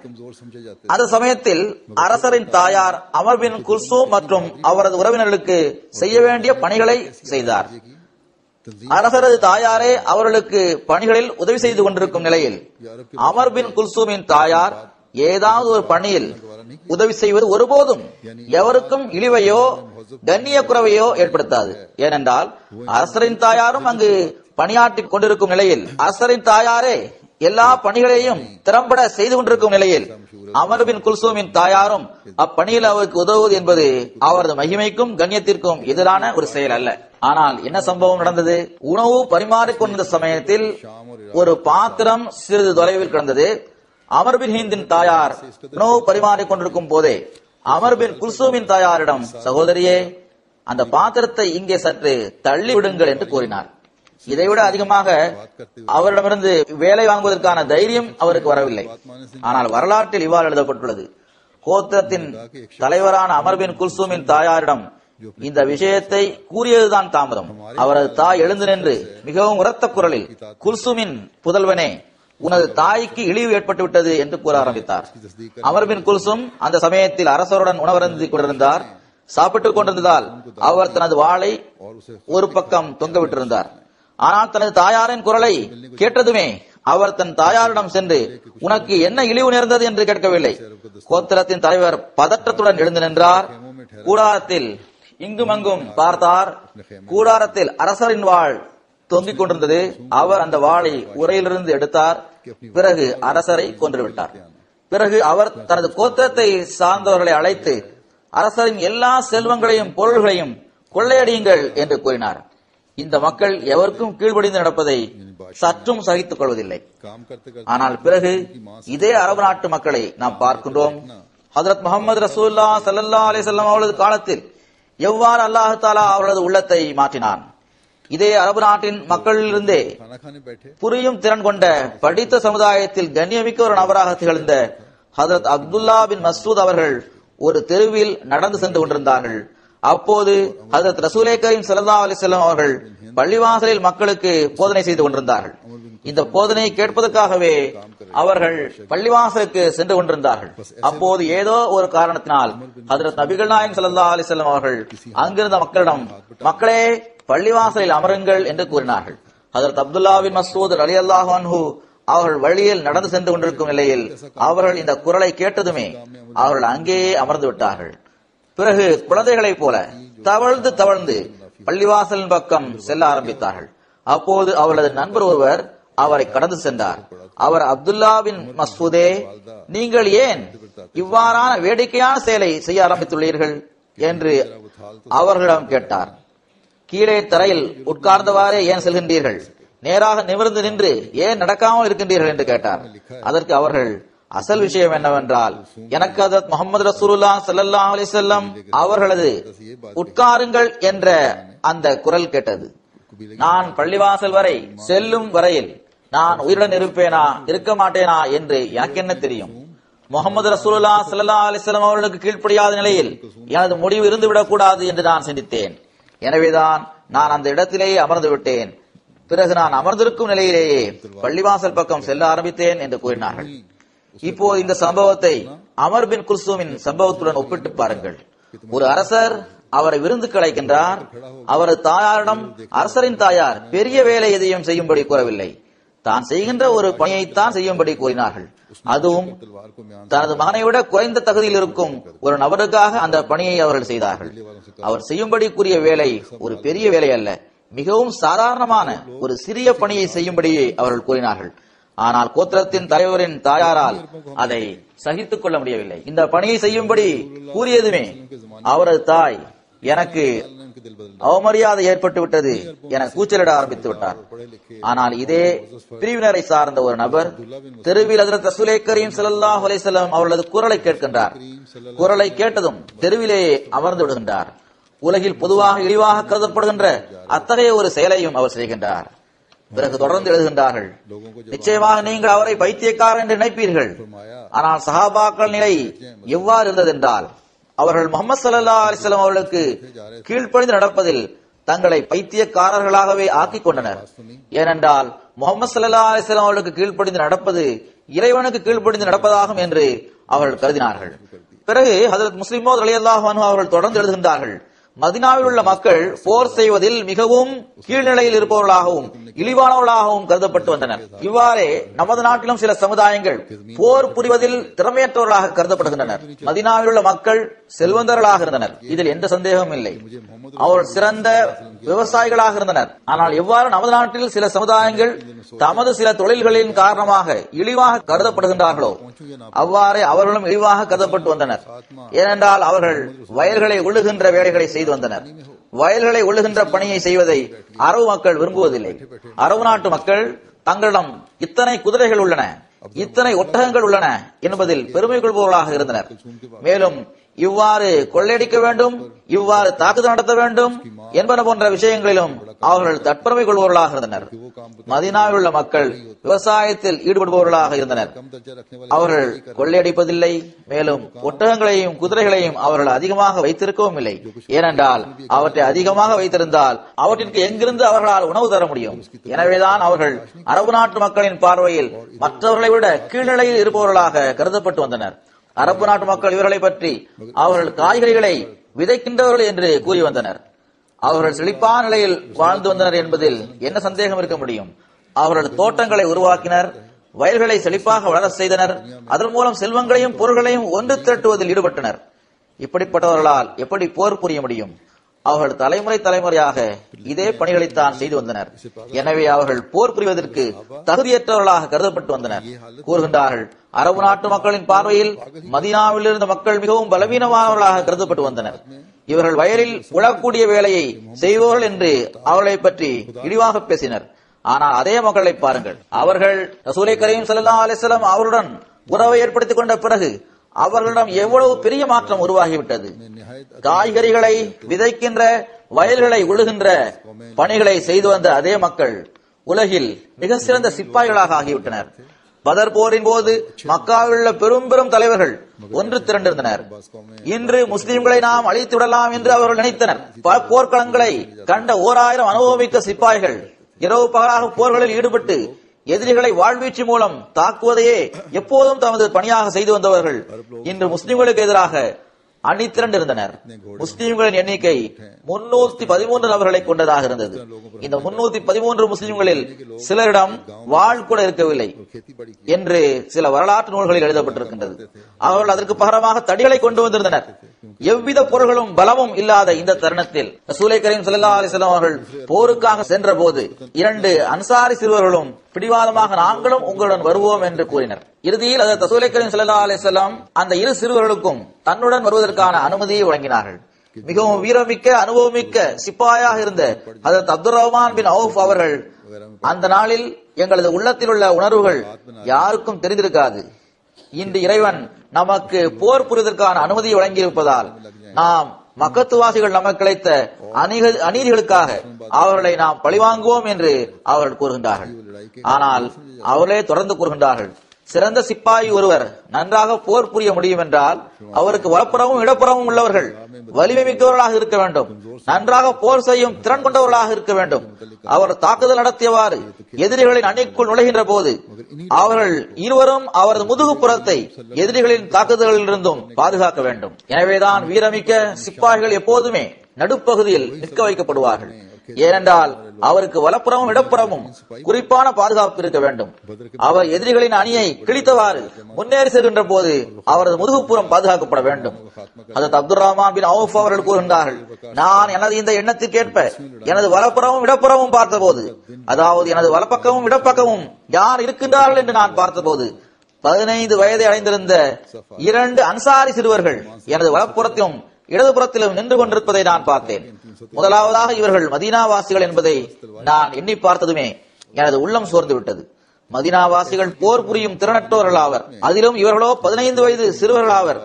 [SPEAKER 3] அந்த சமயத்தில் அரசரின் தாயார் அமர் பின் குல்சூம் மற்றும் அவரது உறவினர்களுக்கு செய்ய வேண்டிய பணிகளை செய்தார். அரசரது தாயாரே அவர்களுக்கு பணிகளில் உதவி செய்து கொண்டிருக்கும் நிலையில் அமர் பின் குல்சூமின் தாயார் ஏதாவது ஒரு பணியில் உதவி செய்வது ஒருபோதும் எவருக்கும் இழிவையோ கண்ணிய குறைவையோ ஏற்படுத்தாது. ஏனென்றால் அரசரின் தாயாரும் அங்கு பணியாற்றிக் கொண்டிருக்கும் நிலையில் அரசரின் தாயாரே எல்லா பணிகளையும் திறம்பட செய்து கொண்டிருக்கும் நிலையில் அமர் பின் குல்சூமின் தாயாரும் அப்பணியில் அவருக்கு உதவுவது என்பது அவரது மகிமைக்கும் கண்ணியத்திற்கும் எதிரான ஒரு செயல் அல்ல. ஆனால் என்ன சம்பவம் நடந்தது? உணவு பரிமாறிக்கொண்ட சமயத்தில் ஒரு பாத்திரம் சிறிது தொலைவில் கிடந்தது. அமர் பின் ஹிந்தின் தாயார் உணவு பரிமாறிக் கொண்டிருக்கும் போதே அமர் பின் குல்சூமின் தாயாரிடம், சகோதரியே, அந்த பாத்திரத்தை இங்கே சற்று தள்ளி விடுங்கள் என்று கூறினார். இதைவிட அதிகமாக அவரிடமிருந்து வேலை வாங்குவதற்கான தைரியம் அவருக்கு வரவில்லை. ஆனால் வரலாற்றில் இவ்வாறு எழுதப்பட்டுள்ளது, கோத்திரத்தின் தலைவரான அமர் பின் குல்சூமின் தாயாரிடம் இந்த விஷயத்தை கூறியதுதான் தாமதம். அவரது தாய் எழுந்து நின்று மிகவும் உரத்த குரலில், குல்சூமின் புதல்வனே, உனது தாய்க்கு இழிவு ஏற்பட்டு விட்டது என்று கூற ஆரம்பித்தார். அமர் பின் குல்சூம் அந்த சமயத்தில் அரசருடன் உணவருந்திக் கொண்டிருந்தார். சாப்பிட்டுக் கொண்டிருந்ததால் அவர் தனது வாளை ஒரு பக்கம் தொங்க விட்டிருந்தார். ஆனால் தனது தாயாரின் குரலை கேட்டதுமே அவர் தன் தாயாரிடம் சென்று, உனக்கு என்ன இழிவு நேர்ந்தது என்று கேட்கவில்லை. கோத்திரத்தின் தலைவர் பதற்றத்துடன் எழுந்து நின்றார். கூடாரத்தில் இங்குமங்கும் பார்த்தார். கூடாரத்தில் அரசரின் வாள் தொங்கிக் கொண்டிருந்தது. அவர் அந்த வாளை உரையிலிருந்து எடுத்தார். பிறகு அரசரை கொன்றுவிட்டார். பிறகு அவர் தனது கோத்திரத்தை சார்ந்தவர்களை அழைத்து அரசரின் எல்லா செல்வங்களையும் பொருள்களையும் கொள்ளையடியுங்கள் என்று கூறினார். இந்த மக்கள் எவருக்கும் கீழ்ப்படிந்து நடப்பதை சற்றும் சகித்துக் கொள்வதில்லை. ஆனால் பிறகு இதே அரபு நாட்டு மக்களை நாம் பார்க்கின்றோம். ஹஜ்ரத் முஹம்மது ரசூலுல்லாஹ் ஸல்லல்லாஹு அலைஹி வஸல்லம் அவர்களது காலத்தில் எவ்வாறு அல்லாஹ் தஆலா அவர்களது உள்ளத்தை மாற்றினான். இதே அரபு நாட்டின் மக்களிலிருந்தே புரியும் திறன் கொண்ட படித்த சமுதாயத்தில் கண்ணியமிக்க ஒரு நபராக திகழ்ந்த ஹஜ்ரத் அப்துல்லா பின் மஸ்ஊத் அவர்கள் ஒரு தெருவில் நடந்து சென்று கொண்டிருந்தார்கள். அப்போது ஹஜ்ரத் ரசூலே கரீம் ஸல்லல்லாஹு அலைஹி வஸல்லம் அவர்கள் பள்ளிவாசலில் மக்களுக்கு போதனை செய்து கொண்டிருந்தார்கள். இந்த போதனையை கேட்பதற்காகவே அவர்கள் பள்ளிவாசலுக்கு சென்று கொண்டிருந்தார்கள். அப்போது ஏதோ ஒரு காரணத்தினால் ஹஜ்ரத் நபிகள் நாயகம் ஸல்லல்லாஹு அலைஹி வஸல்லம் அவர்கள் அங்கிருந்த மக்களிடம், மக்களே பள்ளிவாசலில் அமருங்கள் என்று கூறினார்கள். ஹஜ்ரத் அப்துல்லா பின் மஸ்ஊத் ரலியல்லாஹு அன்ஹு அவர்கள் வழியில் நடந்து சென்று கொண்டிருக்கும் நிலையில் அவர்கள் இந்த குரலை கேட்டதுமே அவர்கள் அங்கேயே அமர்ந்து விட்டார்கள். பிறகு குழந்தைகளைப் போல தவழ்ந்து தவழ்ந்து பள்ளிவாசலின் பக்கம் செல்ல ஆரம்பித்தார்கள். அப்போது அவரது நண்பர் ஒருவர் அவரை கடந்து சென்றார். அவர், அப்துல்லா பின் மஸ்ஊதே, நீங்கள் ஏன் இவ்வாறான வேடிக்கையான செயலை செய்ய ஆரம்பித்துள்ளீர்கள் என்று அவர்களிடம் கேட்டார். கீழே தரையில் உட்கார்ந்தவாறே ஏன் செல்கின்றீர்கள்? நேராக நிமிர்ந்து நின்று ஏன் நடக்காமல் இருக்கின்றீர்கள் என்று கேட்டார். அதற்கு அவர்கள், அசல் விஷயம் என்னவென்றால், எனக்கு ஹஜ்ரத் முஹம்மது ரசூலுல்லாஹ் ஸல்லல்லாஹு அலைஹி வஸல்லம் அவர்களது உட்காருங்கள் என்ற அந்த குரல் கேட்டது. நான் பள்ளிவாசல் வரை செல்லும் வரையில் நான் உயிருடன் இருப்பேனா இருக்க மாட்டேனா என்று எனக்கு என்ன தெரியும்? முஹம்மது ரசூலுல்லாஹ் ஸல்லல்லாஹு அலைஹி வஸல்லம் அவர்களுக்கு கீழ்ப்படியாத நிலையில் எனது முடிவு இருந்துவிடக் கூடாது என்று நான் சிந்தித்தேன். எனவேதான் நான் அந்த இடத்திலேயே அமர்ந்து விட்டேன். பிறகு நான் அமர்ந்திருக்கும் நிலையிலேயே பள்ளிவாசல் பக்கம் செல்ல ஆரம்பித்தேன் என்று கூறினார்கள். இப்போது இந்த சம்பவத்தை அமர் பின் குல்சூமின் சம்பவத்துடன் ஒப்பிட்டு பாருங்கள். ஒரு அரசர் அவரை விருந்துக்கு அழைக்கின்றார். அவரது தாயாரிடம் அரசரின் தாயார் பெரிய வேலை எதையும் செய்யும்படி கூறவில்லை, தான் செய்கின்ற ஒரு பணியைத்தான் செய்யும்படி கூறினார்கள். அதுவும் தனது மகனை விட குறைந்த தகுதியில் இருக்கும் ஒரு நபருக்காக அந்த பணியை அவர்கள் செய்தார்கள். அவர் செய்யும்படி கூறிய வேலை ஒரு பெரிய வேலை அல்ல, மிகவும் சாதாரணமான ஒரு சிறிய பணியை செய்யும்படி அவர்கள் கூறினார்கள். ஆனால் கோத்திரத்தின் தலைவரின் தாயாரால் அதை சகித்துக் கொள்ள முடியவில்லை. இந்த பணியை செய்யும்படி கூறியதுமே அவரது தாய், எனக்கு அவமரியாதை ஏற்பட்டு விட்டது என கூச்சலிட ஆரம்பித்து விட்டார். ஆனால் இதே பிரிவினரை சார்ந்த ஒரு நபர் தெருவில் ஹஜ்ரத் ரசூல் கரீம் ஸல்லல்லாஹு அலைஹி வஸல்லம் அவர்களது குரலை கேட்கின்றார். குரலை கேட்டதும் தெருவிலேயே அமர்ந்து விடுகின்றார். உலகில் பொதுவாக இழிவாக கருதப்படுகின்ற அத்தகைய ஒரு செயலையும் அவர் செய்கின்றார். பிறகு தொடர்ந்து எழுதுகின்றார்கள், நிச்சயமாக நீங்கள் அவரை பைத்தியக்காரர் என்று நினைப்பீர்கள். ஆனால் சஹாபாக்கள் நிலை எவ்வாறு இருந்ததென்றால், அவர்கள் முஹம்மது ஸல்லல்லாஹு அலைஹி வஸல்லம் அவர்களுக்கு கீழ்ப்படிந்து நடப்பதில் தங்களை பைத்தியக்காரர்களாகவே ஆக்கிக் கொண்டனர். ஏனென்றால் முஹம்மது ஸல்லல்லாஹு அலைஹி வஸல்லம் அவர்களுக்கு கீழ்ப்படிந்து நடப்பது இறைவனுக்கு கீழ்ப்படிந்து நடப்பதாகும் என்று அவர்கள் கருதினார்கள். பிறகு ஹஜ்ரத் முஸ்லிம் மவ்ஊத் ரலியல்லாஹு அன்ஹு அவர்கள் தொடர்ந்து எழுதுகின்றார்கள், மதீனாவில் உள்ள மக்கள் போர் செய்வதில் மிகவும் கீழ்நிலையில் இருப்பவர்களாகவும் இழிவானவர்களாகவும் கருதப்பட்டு வந்தனர். இவ்வாறே நமது நாட்டிலும் சில சமுதாயங்கள் போர் புரிவதில் திறமையற்றவர்களாக கருதப்படுகின்றனர். மதீனாவில் உள்ள மக்கள் செல்வந்தர்களாக இருந்தனர், இதில் எந்த சந்தேகமும் இல்லை. அவர்கள் சிறந்த விவசாயிகளாக இருந்தனர். ஆனால் எவ்வாறு நமது நாட்டில் சில சமுதாயங்கள் தமது சில தொழில்களின் காரணமாக இழிவாக கருதப்படுகின்றார்களோ அவ்வாறே அவர்களும் இழிவாக கருதப்பட்டு வந்தனர். ஏனென்றால் அவர்கள் வயல்களை உழுகின்ற வேலைகளை செய்து வந்தனர். வயல்களை உழுகின்ற பணியை செய்வதை அரபு மக்கள் விரும்புவதில்லை. அரபு நாட்டு மக்கள் தங்களிடம் இத்தனை குதிரைகள் உள்ளன, இத்தனை ஒட்டகங்கள் உள்ளன என்பதில் பெருமை கொள்பவர்களாக இருந்தனர். மேலும் இவ்வாறு கொள்ளையடிக்க வேண்டும், இவ்வாறு தாக்குதல் நடத்த வேண்டும் என்பன போன்ற விஷயங்களிலும் அவர்கள் தற்பெருமை கொள்பவர்களாக இருந்தனர். மதீனாவில் உள்ள மக்கள் விவசாயத்தில் ஈடுபடுபவர்களாக இருந்தனர். அவர்கள் கொள்ளையடிப்பதில்லை. மேலும் ஒட்டகங்களையும் குதிரைகளையும் அவர்கள் அதிகமாக வைத்திருக்கவும் இல்லை. ஏனென்றால் அவற்றை அதிகமாக வைத்திருந்தால் அவற்றிற்கு எங்கிருந்து அவர்களால் உணவு தர முடியும்? எனவேதான் அவர்கள் அரபு நாட்டு மக்களின் பார்வையில் மற்றவர்களை விட கீழ்நிலையில் இருப்பவர்களாக கருதப்பட்டு வந்தனர். அரபு நாட்டு மக்கள் இவர்களை பற்றி அவர்கள் காய்கறிகளை விதைக்கின்றவர்கள் என்று கூறி வந்தனர். அவர்கள் செழிப்பான நிலையில் வாழ்ந்து வந்தனர் என்பதில் என்ன சந்தேகம் இருக்க முடியும்? அவர்கள் தோட்டங்களை உருவாக்கினர், வயல்களை செழிப்பாக வளர செய்தனர், அதன் மூலம் செல்வங்களையும் பொருள்களையும் ஒன்று திரட்டுவதில் ஈடுபட்டனர். இப்படிப்பட்டவர்களால் எப்படி போர் புரிய முடியும்? அவர்கள் தலைமுறை தலைமுறையாக இதே பணிகளைத்தான் செய்து வந்தனர். எனவே அவர்கள் போர் புரிவதற்கு தகுதியற்றவர்களாக கருதப்பட்டு வந்தனர். கூறுகின்றார்கள், அரபு நாட்டு மக்களின் பார்வையில் மதீனாவில் இருந்த மக்கள் மிகவும் பலவீனமானவர்களாக கருதப்பட்டு வந்தனர். இவர்கள் வயலில் உழக்கூடிய வேலையை செய்வோர்கள் என்று அவர்களை பற்றி இழிவாக பேசினர். ஆனால் அதே மக்களை பாருங்கள், அவர்கள் ரசூல் கரீம் ஸல்லல்லாஹு அலைஹி வஸல்லம் அவருடன் உறவை ஏற்படுத்திக் கொண்ட பிறகு அவர்களிடம் எவ்வளவு பெரிய மாற்றம் உருவாகிவிட்டது. காய்கறிகளை விதைக்கின்ற, வயல்களை உழுகின்ற பணிகளை செய்து வந்த அதே மக்கள் உலகில் மிக சிறந்த சிப்பாய்களாக ஆகிவிட்டனர். பதர் போரின் போது மக்காவில் உள்ள பெரும் பெரும் தலைவர்கள் ஒன்று திரண்டிருந்தனர். இன்று முஸ்லிம்களை நாம் அழித்து விடலாம் என்று அவர்கள் நினைத்தனர். பல போர்க்களங்களை கண்ட 1000 அனுபவமிக்க சிப்பாய்கள் இரவு பகலாக போர்களில் ஈடுபட்டு எதிரிகளை வாழ்வீச்சு மூலம் தாக்குவதையே எப்போதும் தமது பணியாக செய்து வந்தவர்கள் இன்று முஸ்லிம்களுக்கு எதிராக அணிதிரண்டிருந்தனர். முஸ்லிம்களின் எண்ணிக்கை 313 நபர்களை கொண்டதாக இருந்தது. இந்த 313 முஸ்லிம்களில் சிலரிடம் வாழ் கூட இருக்கவில்லை என்று சில வரலாற்று நூல்களில் எழுதப்பட்டிருக்கின்றது. அவர்கள் அதற்கு பகரமாக தடிகளை கொண்டு வந்திருந்தனர். எவ்வித பொருள்களும் பலமும் இல்லாத இந்த தருணத்தில் ரசூலை கரீம் ஸல்லல்லாஹு அலைஹி வஸல்லம் அவர்கள் போருக்காக சென்ற போது 2 அன்சாரி சிறுவர்களும் பிடிவாதமாக நாங்களும் உங்களுடன் வருவோம் என்று கூறினர். இறுதியில் ஹஜ்ரத் ரசூலை கரீம் ஸல்லல்லாஹு அலைஹி வஸல்லம் அந்த இரு சிறுவர்களுக்கும் தன்னுடன் வருவதற்கான அனுமதியை வழங்கினார்கள். மிகவும் வீரமிக்க அனுபவமிக்க சிப்பாயாக இருந்த ஹஜ்ரத் அப்துர் ரஹ்மான் பின் அவுஃப் அவர்கள் அந்த நாளில் எங்களது உள்ளத்தில் உள்ள உணர்வுகள் யாருக்கும் தெரிந்திருக்காது. இன்று இறைவன் நமக்கு போர் புரிவதற்கான அனுமதியை வழங்கியிருப்பதால் நாம் மக்கத்துவாசிகள் நமக்கு கிடைத்த அநீதிகளுக்காக அவர்களை நாம் பழிவாங்குவோம் என்று அவர்கள் கூறுகின்றார்கள். ஆனால் அவர்களே தொடர்ந்து கூறுகின்றார்கள், சிறந்த சிப்பாய் ஒருவர் நன்றாக போர் புரிய முடியும் என்றால் அவருக்கு வலப்புறமும் இடப்புறமும் உள்ளவர்கள் வலிமை மிக்கவர்களாக இருக்க வேண்டும், நன்றாக போர் செய்யும் திறன் கொண்டவர்களாக இருக்க வேண்டும். அவர் தாக்குதல் நடத்தியவாறு எதிரிகளின் அணிக்குள் நுழைகின்ற போது அவர்கள் இருவரும் அவரது முதுகுப்புறத்தை எதிரிகளின் தாக்குதல்களிலிருந்தும் பாதுகாக்க வேண்டும். எனவேதான் வீரமிக்க சிப்பாய்கள் எப்போதுமே நடுப்பகுதியில் நிற்க வைக்கப்படுவார்கள். ஏனென்றால் அவருக்கு வலப்புறமும் இடப்புறமும் குறிப்பான பாதுகாப்பு இருக்க வேண்டும். அவர் எதிரிகளின் அணியை கிழித்தவாறு முன்னேறி செல்கின்ற போது அவரது முதுகுப்புறம் பாதுகாக்கப்பட வேண்டும். ஹஜ்ரத் அப்துர் ரஹ்மான் பின் அவுஃப் அவர்கள் கூறுகின்றார்கள், நான் எனது இந்த எண்ணத்திற்கேற்ப எனது வலப்புறமும் இடப்புறமும் பார்த்தபோது, அதாவது எனது வலப்பக்கமும் இடப்பக்கமும் யார் இருக்கின்றார்கள் என்று நான் பார்த்தபோது 15 வயதை அடைந்திருந்த 2 அன்சாரி சிறுவர்கள் எனது வலப்புறத்திலும் இடதுபுறத்திலும் நின்று கொண்டிருப்பதை நான் பார்த்தேன். முதலாவதாக இவர்கள் மதீனாவாசிகள் என்பதை நான் எண்ணி பார்த்ததுமே எனது உள்ளம் சோர்ந்து விட்டது. மதீனாவாசிகள் போர் புரியும் திறனற்றவர்கள் ஆவர். அதிலும் இவர்களோ 15 வயது சிறுவர்கள் ஆவர்.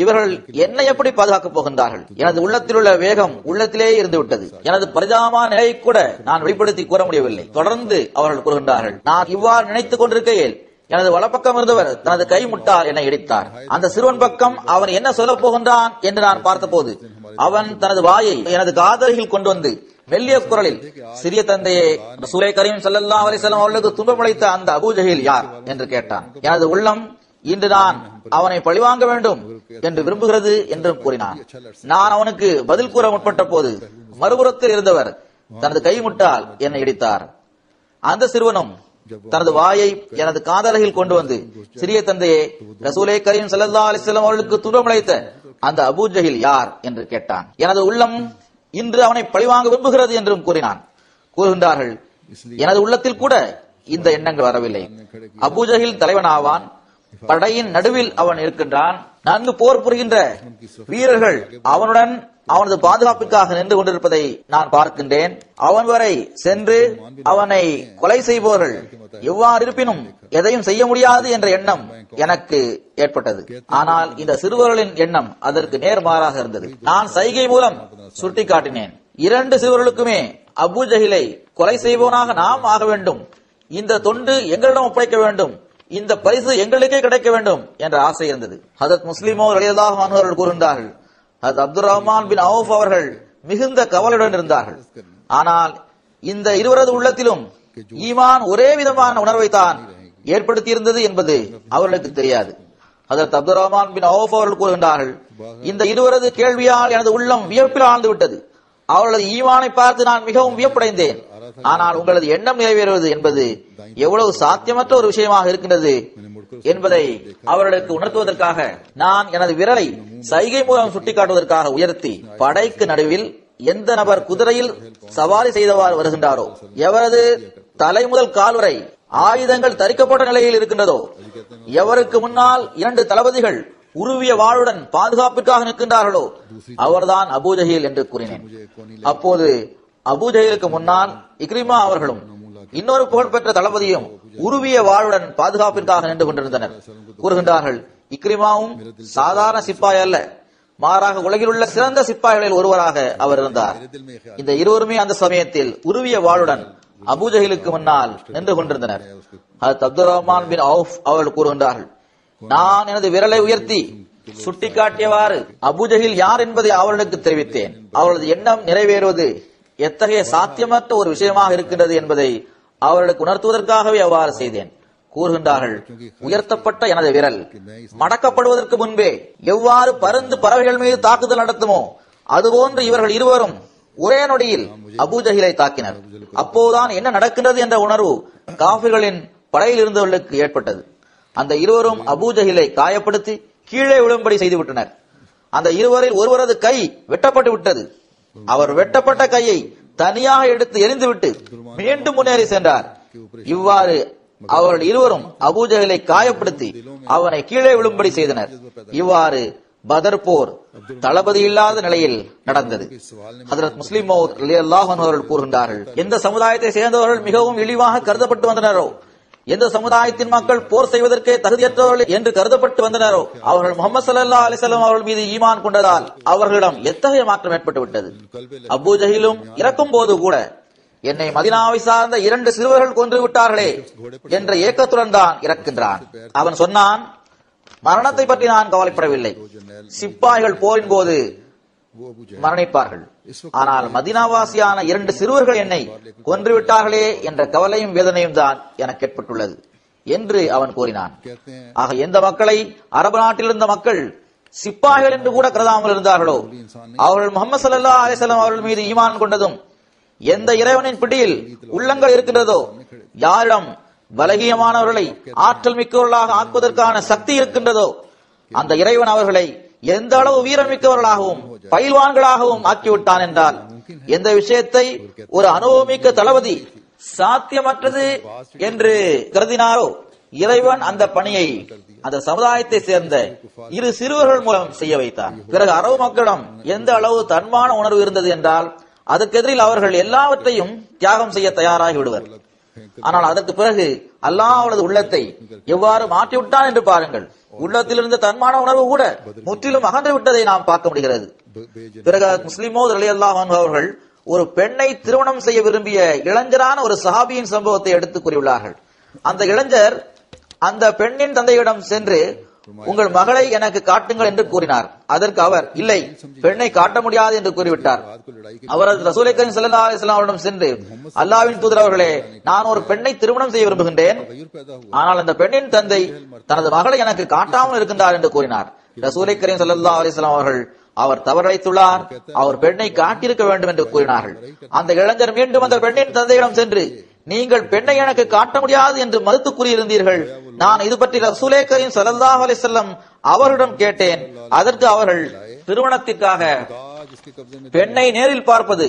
[SPEAKER 3] இவர்கள் என்னை எப்படி பாதுகாக்கப் போகின்றார்கள்? எனது உள்ளத்தில் உள்ள வேகம் உள்ளத்திலேயே இருந்து விட்டது. எனது பரிதாபமான நிலையை கூட நான் வெளிப்படுத்தி கூற முடியவில்லை. தொடர்ந்து அவர்கள் கூறுகின்றார்கள், நான் இவ்வாறு நினைத்துக் கொண்டிருக்கையில் எனது வலப்பக்கம் இருந்தவர் தனது கை முட்டால் என்னை இடித்தார். அந்த சிறுவன் பக்கம் அவன் என்ன சொல்ல போகின்றான் என்று நான் பார்த்தபோது அவன் தனது வாயை எனது காதலில் கொண்டு வந்து மெல்லிய குரலில், சிறிய தந்தையே, ரசூலை கரீம் ஸல்லல்லாஹு அலைஹி வஸல்லம் அவர்களுக்கு துன்பமளித்த அந்த அபூ ஜஹீல் யார் என்று கேட்டான். எனது உள்ளம் இன்று நான் அவனை பழிவாங்க வேண்டும் என்று விரும்புகிறது என்றும் கூறினான். நான் அவனுக்கு பதில் கூற முற்பட்ட போது மறுபுறத்தில் இருந்தவர் தனது கை முட்டால் என்னை இடித்தார். அந்த சிறுவனும் தனது வாயை எனது காதலகில் கொண்டு வந்து, சிறிய தந்தையே, ரசூலை கரீம் ஸல்லல்லாஹு அலைஹி வஸல்லம் அவர்களுக்கு துன்பமளித்த அந்த அபூ ஜஹீல் யார் என்று கேட்டான். எனது உள்ளம் இன்று அவனை பழிவாங்க விரும்புகிறது என்றும் கூறுகின்றார்கள். எனது உள்ளத்தில் கூட இந்த எண்ணங்கள் வரவில்லை. அபூ ஜஹீல் தலைவன் ஆவான். படையின் நடுவில் அவன் இருக்கின்றான். நன்கு போர் புரிகின்ற வீரர்கள் அவனுடன் அவனது பாதுகாப்பிற்காக நின்று கொண்டிருப்பதை நான் பார்க்கின்றேன். அவன் வரை சென்று அவனை கொலை செய்பவர்கள் எவ்வாறு இருப்பினும் எதையும் செய்ய முடியாது என்ற எண்ணம் எனக்கு ஏற்பட்டது. ஆனால் இந்த சிறுவர்களின் எண்ணம் அதற்கு நேர்மாறாக இருந்தது. நான் சைகை மூலம் சுட்டிக்காட்டினேன். 2 சிறுவர்களுக்குமே அபூ ஜஹீலை கொலை செய்பவனாக நாம் ஆக வேண்டும், இந்த தொண்டு எங்களிடம் ஒப்படைக்க வேண்டும், இந்த பரிசு எங்களுக்கே கிடைக்க வேண்டும் என்ற ஆசை இருந்தது. ஹஜ்ரத் முஸ்லிமோ ரலியல்லாஹு அன்ஹு அவர்கள் கூறுகின்றார்கள், ஹஜ்ரத் அப்துர் ரஹ்மான் பின் அவுஃப் அவர்கள் மிகுந்த கவலையுடன் இருந்தார்கள். ஆனால் இந்த இருவரது உள்ளத்திலும் ஈமான் ஒரே விதமான உணர்வை தான் ஏற்படுத்தியிருந்தது என்பது அவர்களுக்கு தெரியாது. ஹஜ்ரத் அப்துர் ரஹ்மான் பின் அவுஃப் அவர்கள் கூறுகின்றார்கள், இந்த இருவரது கேள்வியால் எனது உள்ளம் வியப்பில் ஆழ்ந்து விட்டது. அவர்களது ஈமானை பார்த்து நான் மிகவும் வியப்படைந்தேன். ஆனால் உங்களது எண்ணம் நிறைவேறுவது என்பது எவ்வளவு சாத்தியமற்ற ஒரு விஷயமாக இருக்கின்றது என்பதை அவர்களுக்கு உணர்த்துவதற்காக நான் எனது விரலை சைகை மூலம் சுட்டிக்காட்டுவதற்காக உயர்த்தி, படைக்கு நடுவில் எந்த நபர் குதிரையில் சவாரி செய்தவாறு வருகின்றாரோ, எவரது தலை முதல் கால் வரை ஆயுதங்கள் தரிக்கப்பட்ட நிலையில் இருக்கின்றதோ, எவருக்கு முன்னால் 2 தளபதிகள் உருவிய வாளுடன் பாதுகாப்பிற்காக நிற்கின்றார்களோ அவர்தான் அபூ ஜஹீல் என்று கூறினேன். அப்போது அபூ ஜஹீலுக்கு முன்னால் இக்ரிமா அவர்களும் இன்னொரு புகழ்பெற்ற தளபதியும் உருவிய வாளுடன் பாதுகாப்பிற்காக நின்று கொண்டிருந்தனர். கூறுகின்றார்கள், இக்ரிமாவும் சாதாரண சிப்பாய் அல்ல, மாறாக உலகில் உள்ள சிறந்த சிப்பாய்களில் ஒருவராக அவர் இருந்தார். இந்த இருவருமே அந்த சமயத்தில் உருவிய வாளுடன் அபூ ஜஹீலுக்கு முன்னால் நின்று கொண்டிருந்தனர். ஹஜ்ரத் அப்துர் ரஹ்மான் பின் அவுஃப் அவர்கள் கூறுகின்றார்கள், நான் எனது விரலை உயர்த்தி சுட்டிக்காட்டியவாறு அபூ ஜஹீல் யார் என்பதை அவர்களுக்கு தெரிவித்தேன். அவர்களது எண்ணம் நிறைவேறுவது எத்தகைய சாத்தியமற்ற ஒரு விஷயமாக இருக்கின்றது என்பதை அவர்களுக்கு உணர்த்துவதற்காகவே அவ்வாறு செய்தேன். கூறுகின்றார்கள், உயர்த்தப்பட்ட எனது விரல் மடக்கப்படுவதற்கு முன்பே எவ்வாறு பருந்து பறவைகள் மீது தாக்குதல் நடத்துமோ அதுபோன்று இவர்கள் இருவரும் ஒரே நொடியில் அபூஜஹிலை தாக்கினர். அப்போதுதான் என்ன நடக்கின்றது என்ற உணர்வு காஃபிர்களின் படையில் இருந்தவர்களுக்கு ஏற்பட்டது. அந்த இருவரும் அபூஜஹிலை காயப்படுத்தி கீழே விழும்படி செய்துவிட்டனர். அந்த இருவரில் ஒருவரது கை வெட்டப்பட்டு விட்டது. அவர் வெட்டப்பட்ட கையை தனியாக எடுத்து எரிந்துவிட்டு மீண்டும் முன்னேறி சென்றார். இவ்வாறு அவர்கள் இருவரும் அபூஜஹலை காயப்படுத்தி அவனை கீழே விழும்படி செய்தனர். இவ்வாறு பதர் போர் தளபதி இல்லாத நிலையில் நடந்தது. ஹஜ்ரத் முஸ்லிம் மௌத் ரலியல்லாஹு அன்ஹு அவர்கள் கூறுகின்றார்கள், எந்த சமுதாயத்தை சேர்ந்தவர்கள் மிகவும் இழிவாக கருதப்பட்டு வந்தனரோ, எந்த சமுதாயத்தின் மக்கள் போர் செய்வதற்கே தகுதியற்றவர்கள் என்று கருதப்பட்டு வந்தனரோ அவர்கள் முஹம்மது ஸல்லல்லாஹு அலைஹி வஸல்லம் அவர்கள் மீது ஈமான் கொண்டதால் அவர்களிடம் எத்தகைய மாற்றம் ஏற்பட்டு விட்டது. அபூஜஹிலும் இறக்கும் போது கூட என்னை மதீனாவை சார்ந்த 2 சிறுவர்கள் கொன்று விட்டார்களே என்ற ஏக்கத்துடன் தான் இறக்கின்றான். அவன் சொன்னான், மரணத்தை பற்றி நான் கவலைப்படவில்லை. சிப்பாய்கள் போரின் போது மரணிப்பார்கள், ஆனால் மதீனாவாசியான 2 சிறுவர்கள் என்னை கொன்றுவிட்டார்களே என்ற கவலையும் வேதனையும் தான் எனக்கு ஏற்பட்டுள்ளது என்று அவன் கூறினான். ஆக எந்த மக்களை அரபு நாட்டில் இருந்த மக்கள் சிப்பாய்கள் என்று கூட கருதாமல் இருந்தார்களோ அவர்கள் முஹம்மது ஸல்லல்லாஹு அலைஹி வஸல்லம் அவர்கள் மீது ஈமான் கொண்டதும், எந்த இறைவனின் பிடியில் உள்ளங்கள் இருக்கின்றதோ, யாரிடம் பலகீனமானவர்களை ஆற்றல் மிக்கவர்களாக ஆக்குவதற்கான சக்தி இருக்கின்றதோ அந்த இறைவன் அவர்களை எந்த அளவு வீரமிக்கவர்களாகவும் பயில்வான்களாகவும் ஆக்கிவிட்டான் என்றால், எந்த விஷயத்தை ஒரு அனுபவமிக்க தளபதி சாத்தியமற்றது என்று கருதினாரோ இறைவன் அந்த பணியை அந்த சமுதாயத்தை சேர்ந்த 2 சிறுவர்கள் மூலம் செய்ய வைத்தார். பிறகு அரபு மக்களிடம் எந்த அளவு தன்மான உணர்வு இருந்தது என்றால், அதற்கு எதிரில் அவர்கள் எல்லாவற்றையும் தியாகம் செய்ய தயாராகி விடுவர். ஆனால் அதற்கு பிறகு அல்லாஹ் அவரது உள்ளத்தை எவ்வாறு மாற்றிவிட்டான் என்று பாருங்கள். உள்ளத்தில் இருந்த தன்மான உணர்வு கூட முற்றிலும் அகன்று விட்டதை நாம் பார்க்க முடிகிறது. பிறகு முஸ்லிம் மௌத் ரலியல்லாஹு அன்ஹு அவர்கள் ஒரு பெண்ணை திருமணம் செய்ய விரும்பிய இளைஞரான ஒரு சஹாபியின் சம்பவத்தை எடுத்து கூறியுள்ளார்கள். அந்த இளைஞர் அந்த பெண்ணின் தந்தையிடம் சென்று, உங்கள் மகளை எனக்கு காட்டுங்கள் என்று கூறினார். அதற்கு அவர், இல்லை, பெண்ணை காட்ட முடியாது என்று கூறிவிட்டார். அவர் ரசூலை கரீம் ஸல்லல்லாஹு அலைஹி வஸல்லம் அவரிடம் சென்று, அல்லாஹ்வின் தூதர் அவர்களே, நான் ஒரு பெண்ணை திருமணம் செய்ய விரும்புகின்றேன், ஆனால் அந்த பெண்ணின் தந்தை தனது மகளை எனக்கு காட்டாமல் இருக்கின்றார் என்று கூறினார். ரசூலை கரீம் ஸல்லல்லாஹு அலைஹி வஸல்லம் அவர்கள், அவர் தவறழைத்துள்ளார், அவர் பெண்ணை காட்டியிருக்க வேண்டும் என்று கூறினார்கள். அந்த இளைஞர் மீண்டும் அந்த பெண்ணின் தந்தையிடம் சென்று, நீங்கள் பெண்ணை எனக்கு காட்ட முடியாது என்று மறுத்து கூறியிருந்தீர்கள், நான் இது பற்றி ரசூலே கரீம் ஸல்லல்லாஹு அலைஹி வஸல்லம் அவர்களிடம் கேட்டேன், அதற்கு அவர்கள் திருமணத்திற்காக பெண்ணை நேரில் பார்ப்பது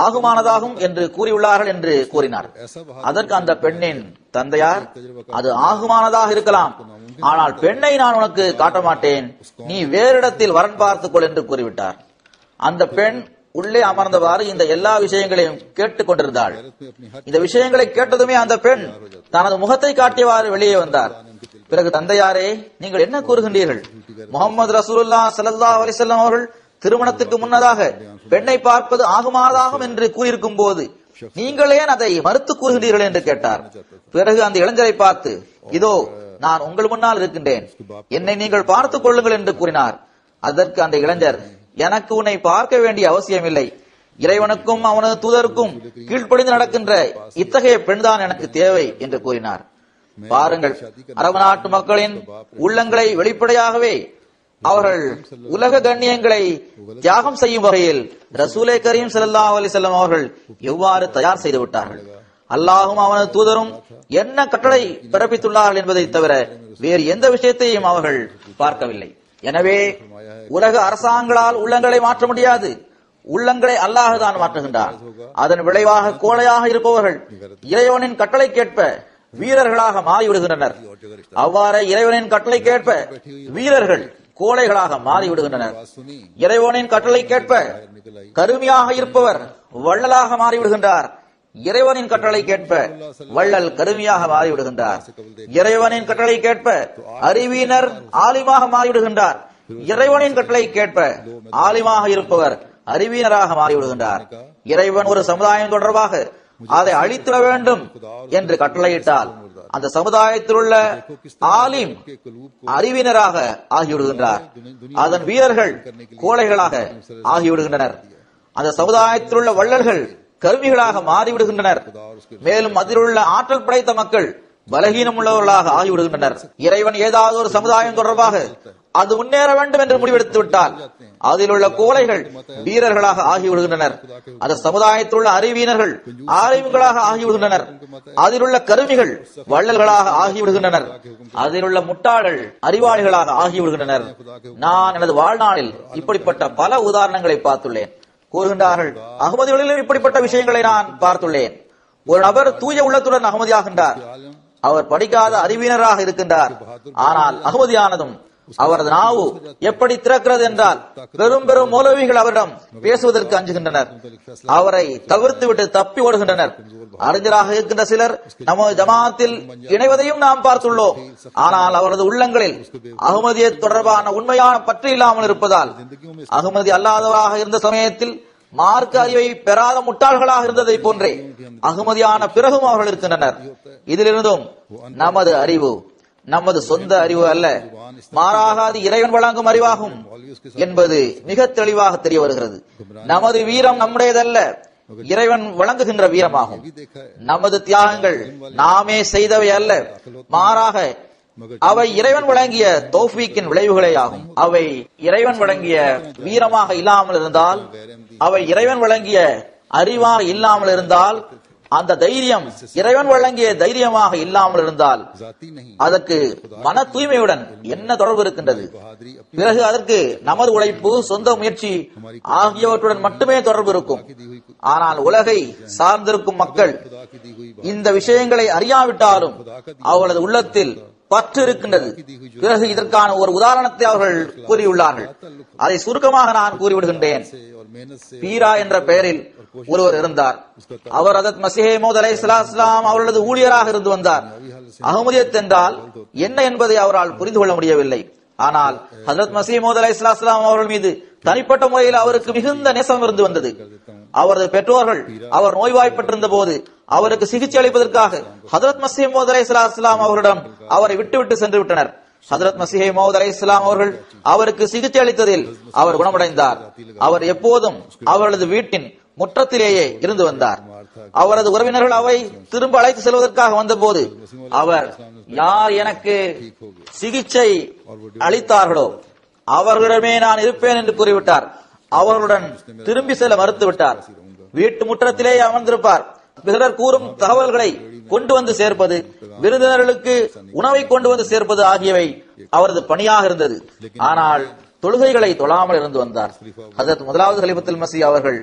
[SPEAKER 3] ஆகுமானதாகும் என்று கூறியுள்ளார்கள் என்று கூறினார். அதற்கு அந்த பெண்ணின் தந்தையார், அது ஆகுமானதாக இருக்கலாம், ஆனால் பெண்ணை நான் உனக்கு காட்ட மாட்டேன், நீ வேறு இடத்தில் வரன் பார்த்துக் கொள் என்று கூறிவிட்டார். அந்த பெண் உள்ளே அமர்ந்தவாறு இந்த எல்லா விஷயங்களையும் கேட்டுக் கொண்டிருந்தாள். இந்த விஷயங்களை கேட்டதுமே அந்த பெண் தனது முகத்தை காட்டியவாறு வெளியே வந்தார். பிறகு, தந்தையாரே, நீங்கள் என்ன கூறுகின்றீர்கள்? முஹம்மது ரசூலுல்லாஹ் ஸல்லல்லாஹு அலைஹி வஸல்லம் அவர்கள் திருமணத்திற்கு முன்னதாக பெண்ணை பார்ப்பது ஆகுமானதாகும் என்று கூறியிருக்கும் போது நீங்கள் ஏன் அதை மறுத்து கூறுகின்றீர்கள் என்று கேட்டார். பிறகு அந்த இளைஞரை பார்த்து, இதோ நான் உங்கள் முன்னால் இருக்கின்றேன், என்னை நீங்கள் பார்த்துக் கொள்ளுங்கள் என்று கூறினார். அதற்கு அந்த இளைஞர், எனக்கு உன்னை பார்க்க வேண்டிய அவசியமில்லை, இறைவனுக்கும் அவனது தூதருக்கும் கீழ்ப்படிந்து நடக்கின்ற இத்தகைய பெண்தான் எனக்கு தேவை என்று கூறினார். பாருங்கள், அரபு நாட்டு மக்களின் உள்ளங்களை வெளிப்படையாகவே அவர்கள் உலக கண்ணியங்களை தியாகம் செய்யும் வகையில் ரசூலே கரீம் ஸல்லல்லாஹு அலைஹி வஸல்லம் அவர்கள் எவ்வாறு தயார் செய்து விட்டார்கள். அல்லாஹும் அவனது தூதரும் என்ன கட்டளை பிறப்பித்துள்ளார்கள் என்பதை தவிர வேறு எந்த விஷயத்தையும் அவர்கள் பார்க்கவில்லை. எனவே உலக அரசாங்கங்களால் உள்ளங்களை மாற்ற முடியாது, உள்ளங்களை அல்லாஹ் தான் மாற்றுகின்றார். அதன் விளைவாக கோழையாக இருப்பவர்கள் இறைவனின் கட்டளை கேட்ப வீரர்களாக மாறிவிடுகின்றனர். அவ்வாறு இறைவனின் கட்டளை கேட்ப வீரர்கள் கோழைகளாக மாறிவிடுகின்றனர். இறைவனின் கட்டளை கேட்ப கருமையாக இருப்பவர் வள்ளலாக மாறிவிடுகின்றார். இறைவனின் கட்டளை கேட்ப வள்ளல் கருமையாக மாறிவிடுகின்றார். இறைவனின் கட்டளை கேட்ப அறிவியினர் ஆலிமாக மாறிவிடுகின்றார். இறைவனின் கட்டளை கேட்ப ஆலிமாக இருப்பவர் அறிவியனராக மாறிவிடுகின்றார். இறைவன் ஒரு சமுதாயம் தொடர்பாக அதை அழித்திட வேண்டும் என்று கட்டளையிட்டால் அந்த சமுதாயத்தில் உள்ள ஆலிம் அறிவினராக ஆகிவிடுகின்றார். அதன் வீரர்கள் கோழைகளாக ஆகிவிடுகின்றனர். அந்த சமுதாயத்தில் உள்ள வள்ளல்கள் கருவிகளாக மாறிவிடுகின்றனர். மேலும் அதில் உள்ள ஆற்றல் படைத்த மக்கள் பலகீனம் உள்ளவர்களாக ஆகிவிடுகின்றனர். இறைவன் ஏதாவது ஒரு சமுதாயம் தொடர்பாக அது முன்னேற வேண்டும் என்று முடிவெடுத்து விட்டால் அதில் உள்ள கோழைகள் வீரர்களாக ஆகிவிடுகின்றனர். அந்த சமுதாயத்தில் உள்ள அறிவியினர்கள் ஆய்வுகளாக ஆகிவிடுகின்றனர். அதில் உள்ள கருவிகள் வள்ளல்களாக ஆகிவிடுகின்றனர். அதில் உள்ள முட்டாள்கள் அறிவாளிகளாக ஆகிவிடுகின்றனர். நான் எனது வாழ்நாளில் இப்படிப்பட்ட பல உதாரணங்களை பார்த்துள்ளேன். கூறுகின்றார்கள், அகமதிகளிலும் இப்படிப்பட்ட விஷயங்களை நான் பார்த்துள்ளேன். ஒரு நபர் தூய உள்ளத்துடன் அகமதியாகின்றார். அவர் படிக்காத அறிவியனராக இருக்கின்றார். ஆனால் அகமதியானதும் அவரது நாவு எப்படி திறக்கிறது என்றால் பெரும் பெரும் மௌலவிகள் அவரிடம் பேசுவதற்கு அஞ்சுகின்றனர். அவரை தவிர்த்துவிட்டு தப்பி ஓடுகின்றனர். அறிஞராக இருக்கின்ற சிலர் நமது ஜமாத்தில் இணைவதையும் நாம் பார்த்துள்ளோம். ஆனால் அவரது உள்ளங்களில் அகமதிய தொடர்பான உண்மையான பற்று இல்லாமல் இருப்பதால் அகமதி அல்லாதவராக இருந்த சமயத்தில் மார்க்க அறிவை பெறாத முட்டாள்களாக இருந்ததை போன்றே அகமதியான பிறகும் அவர்கள் இருக்கின்றனர். இதிலிருந்தும் நமது அறிவு நமது சொந்த அறிவு அல்ல, மாறாக அது இறைவன் வழங்கும் அறிவாகும் என்பது மிக தெளிவாக தெரிய வருகிறது. நமது வீரம் நம்முடையதல்ல, இறைவன் வழங்குகின்ற வீரமாகும். நமது தியாகங்கள் நாமே செய்தவை அல்ல, மாறாக அவை இறைவன் வழங்கிய தௌஃபீக்கின் விளைவுகளே ஆகும். அவை இறைவன் வழங்கிய வீரமாக இல்லாமல் இருந்தால், அவை இறைவன் வழங்கிய அறிவாக இல்லாமல் இருந்தால், அந்த தைரியம் இறைவன் வழங்கிய தைரியமாக இல்லாமல் இருந்தால் அதற்கு மன தூய்மையுடன் என்ன தொடர்பு இருக்கின்றது? பிறகு அதற்கு நமது உழைப்பு, சொந்த முயற்சி ஆகியவற்றுடன் மட்டுமே தொடர்பு இருக்கும். ஆனால் உலகை சார்ந்திருக்கும் மக்கள் இந்த விஷயங்களை அறியாவிட்டாலும் அவர்களது உள்ளத்தில் பற்று இருக்கின்றது. பிறகு இதற்கான ஒரு உதாரணத்தை அவர்கள் கூறியுள்ளார்கள். அதை சுருக்கமாக நான் கூறிவிடுகின்றேன். பீரா என்ற பெயரில் ஒருவர் இருந்தார். அவர் ஹஜ்ரத் மஸீஹ் மவ்ஊத் அலைஹிஸ்ஸலாம் அவர்களது ஊழியராக இருந்து வந்தார். அஹ்மதியத் என்றால் என்ன என்பதை அவரால் புரிந்து கொள்ள முடியவில்லை. ஆனால் ஹஜ்ரத் மஸீஹ் மவ்ஊத் அலைஹிஸ்ஸலாம் அவர்கள் மீது தனிப்பட்ட முறையில் அவருக்கு மிகுந்த நேசம் இருந்து வந்தது. அவரது பெற்றோர்கள் அவர் நோய்வாய்ப்பட்டிருந்த போது அவருக்கு சிகிச்சை அளிப்பதற்காக ஹஜ்ரத் மஸீஹ் மவ்ஊத் அலைஹிஸ்ஸலாம் அவர்களிடம் அவரை விட்டுவிட்டு சென்று விட்டனர். ஹஜ்ரத் மஸீஹ் மவ்ஊத் அலைஹிஸ்ஸலாம் அவர்கள் அவருக்கு சிகிச்சை அளித்ததில் அவர் குணமடைந்தார். அவர் எப்போதும் அவரது வீட்டின் முற்றத்திலேயே இருந்து வந்தார். அவரது உறவினர்கள் அவை திரும்ப அழைத்து செல்வதற்காக வந்தபோது அவர் யார் எனக்கு சிகிச்சை அளித்தார்களோ அவர்களிடமே நான் இருப்பேன் என்று கூறிவிட்டார். அவர்களுடன் திரும்பி செல்ல மறுத்துவிட்டார். வீட்டு முற்றத்திலேயே அமர்ந்திருப்பார். பிறர் கூறும் தகவல்களை கொண்டு வந்து சேர்ப்பது, விருந்தினர்களுக்கு உணவை கொண்டு வந்து சேர்ப்பது ஆகியவை அவரது பணியாக இருந்தது. ஆனால் தொழுகைகளை தொழாமல் இருந்து வந்தார். ஹஜ்ரத் முதலாவது கலீஃபத்துல் மஸீஹ் அவர்கள்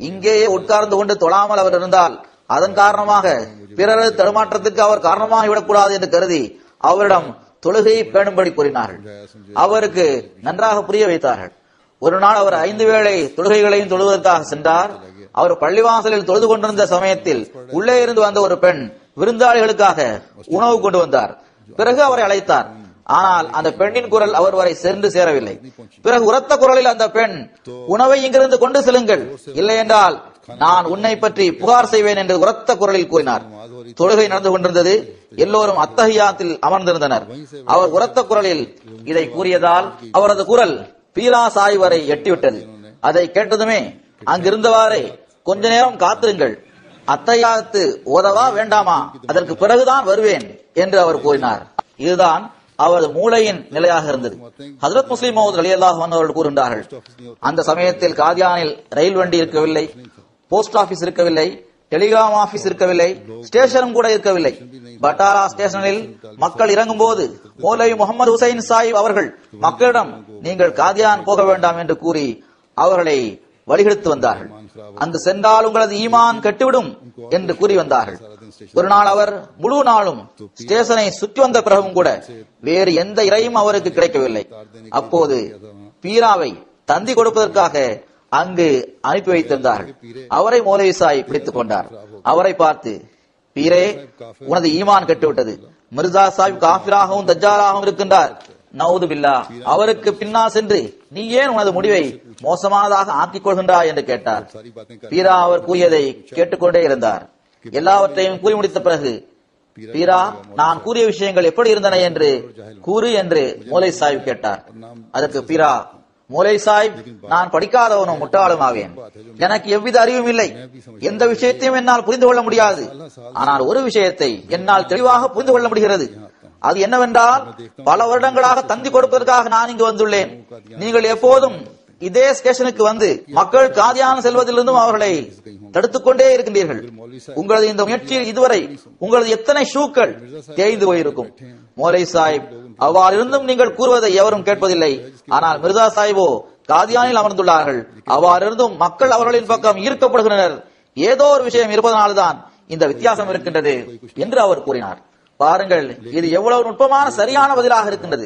[SPEAKER 3] இங்கேயே உட்கார்ந்து கொண்டு தொழாமல் அவர் இருந்தால் அதன் காரணமாக பிறரது தடுமாற்றத்துக்கு அவர் காரணமாக விடக்கூடாது என்று கருதி அவரிடம் தொழுகையை பேணும்படி கூறினார்கள். அவருக்கு நன்றாக புரிய வைத்தார்கள். ஒரு நாள் அவர் 5 வேளை தொழுகைகளையும் தொழுவதற்காக சென்றார். அவர் பள்ளிவாசலில் தொழுது கொண்டிருந்த சமயத்தில் உள்ளே இருந்து வந்த ஒரு பெண் விருந்தாளிகளுக்காக உணவு கொண்டு வந்தார். பிறகு அவரை அழைத்தார். ஆனால் அந்த பெண்ணின் குரல் அவர் வரை சென்று சேரவில்லை. பிறகு உரத்த குரலில் அந்த பெண், உணவை இங்கிருந்து கொண்டு செல்லுங்கள், இல்லை என்றால் நான் உன்னை பற்றி புகார் செய்வேன் என்று உரத்த குரலில் கூறினார். தொழுகை நடந்து கொண்டிருந்தது. எல்லோரும் அத்தஹியாத்தில் அமர்ந்திருந்தனர். அவர் உரத்த குரலில் இதை கூறியதால் அவரது குரல் பீரா சாய் வரை எட்டிவிட்டது. அதை கேட்டதுமே அங்கிருந்தவாறே கொஞ்ச நேரம் காத்திருங்கள், அத்தஹியாத்து ஓதவா வேண்டாமா, அதற்கு பிறகுதான் வருவேன் என்று அவர் கூறினார். இதுதான் அவரது மூளையின் நிலையாக இருந்தது. ஹஜ்ரத் முஸ்லிம் மவ்ஊத் ரலியல்லாஹு அன்ஹு அவர்கள் கூறுகின்றார்கள், அந்த சமயத்தில் காதியானில் ரயில் வண்டி இருக்கவில்லை, போஸ்ட் ஆபீஸ் இருக்கவில்லை, டெலிகிராம் ஆபீஸ் இருக்கவில்லை, ஸ்டேஷனும் கூட இருக்கவில்லை. பட்டாரா ஸ்டேஷனில் மக்கள் இறங்கும் போது மௌலவி முகமது ஹுசைன் சாஹிப் அவர்கள் மக்களிடம் நீங்கள் காதியான் போக வேண்டாம் என்று கூறி அவர்களை வழிகெடுத்து வந்தார்கள். அங்கு சென்றால் உங்களது ஈமான் கெட்டுவிடும் என்று கூறி வந்தார்கள். ஒரு நாள் அவர் முழு நாளும் ஸ்டேஷனை சுற்றி வந்த பிறகும் கூட வேறு எந்த இறையும் அவருக்கு கிடைக்கவில்லை. அப்போது பீராவை தந்தி கொடுப்பதற்காக அங்கு அனுப்பி வைத்திருந்தார்கள். அவரை மௌலவி சாஹிப் பிடித்துக் கொண்டார். அவரை பார்த்து, பீரே, உனது ஈமான் கெட்டுவிட்டது, மிர்சா சாஹிப் காஃபிராகவும் தஜ்ஜாலாகவும் இருக்கின்றார், நவுது பில்லா, அவருக்கு பின்னால் சென்று நீ ஏன் உனது முடிவை மோசமானதாக ஆக்கிக் கொள்கின்றாய் என்று கேட்டார். பீரா அவர் கூறியதை கேட்டுக்கொண்டே இருந்தார். எல்லாவற்றையும் கூறி முடித்த பிறகு, பீரா, நான் கூறிய விஷயங்கள் எப்படி இருந்தன என்று கூறு என்று மௌலவி சாஹிப் கேட்டார். அதற்கு பீரா, மோலை சாஹிப், நான் படிக்காதவனும் முட்டாளும் ஆவேன். எனக்கு எவ்வித அறிவும் இல்லை. எந்த விஷயத்தையும் என்னால் புரிந்து கொள்ள முடியாது. ஆனால் ஒரு விஷயத்தை என்னால் தெளிவாக புரிந்து கொள்ள முடிகிறது. அது என்னவென்றால், பல வருடங்களாக தந்தி கொடுப்பதற்காக நான் இங்கு வந்துள்ளேன். நீங்கள் எப்போதும் இதே ஸ்டேஷனுக்கு வந்து மக்கள் காதியான் செல்வதிலிருந்தும் அவர்களை தடுத்துக் கொண்டே இருக்கின்றீர்கள். உங்களது இந்த முயற்சியில் இதுவரை உங்களது எத்தனை ஷூக்கள் தேய்ந்து போயிருக்கும். மோலை சாஹிப், அவ்வாறு இருந்தும் நீங்கள் கூறுவதை எவரும் கேட்பதில்லை. ஆனால் மிர்சா சாஹிபோ காதியானில் அமர்ந்துள்ளார்கள். அவ்வாறு இருந்தும் மக்கள் அவர்களின் பக்கம் ஈர்க்கப்படுகின்றனர். ஏதோ ஒரு விஷயம் இருப்பதனால்தான் இந்த வித்தியாசம் இருக்கின்றது என்று அவர் கூறினார். பாருங்கள், இது எவ்வளவு நுட்பமான சரியான பதிலாக இருக்கின்றது.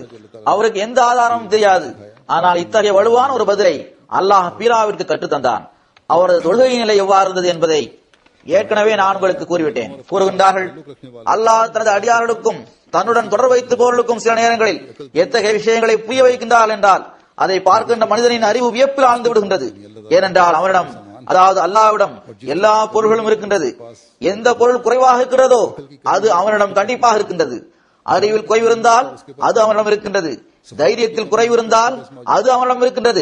[SPEAKER 3] அவருக்கு எந்த ஆதாரமும் தெரியாது. ஆனால் இத்தகைய வலுவான ஒரு பதிலை அல்லாஹ் பீராவிற்கு கற்றுத்தந்தான். அவரது தொழுகை நிலை எவ்வாறு இருந்தது என்பதை ஏற்கனவே நான் உங்களுக்கு கூறிவிட்டேன். கூறுகின்றார்கள், அல்லாஹ் தனது அடியார்களுக்கும் தன்னுடன் தொடர்பு வைத்துபவர்களுக்கும் சில நேரங்களில் எத்தகைய விஷயங்களை புரிய வைக்கின்றார் என்றால் அதை பார்க்கின்ற மனிதனின் அறிவு வியப்பில் ஆழ்ந்து விடுகின்றது. ஏனென்றால் அவனிடம், அதாவது அல்லாஹ்விடம் எல்லா பொருள்களும் இருக்கின்றது. எந்த பொருள் குறைவாக இருக்கிறதோ அது அவனிடம் கண்டிப்பாக இருக்கின்றது. அறிவில் குறைவு இருந்தால் அது அவனிடம் இருக்கின்றது. தைரியத்தில் குறைவு இருந்தால் அது அவனிடம் இருக்கின்றது.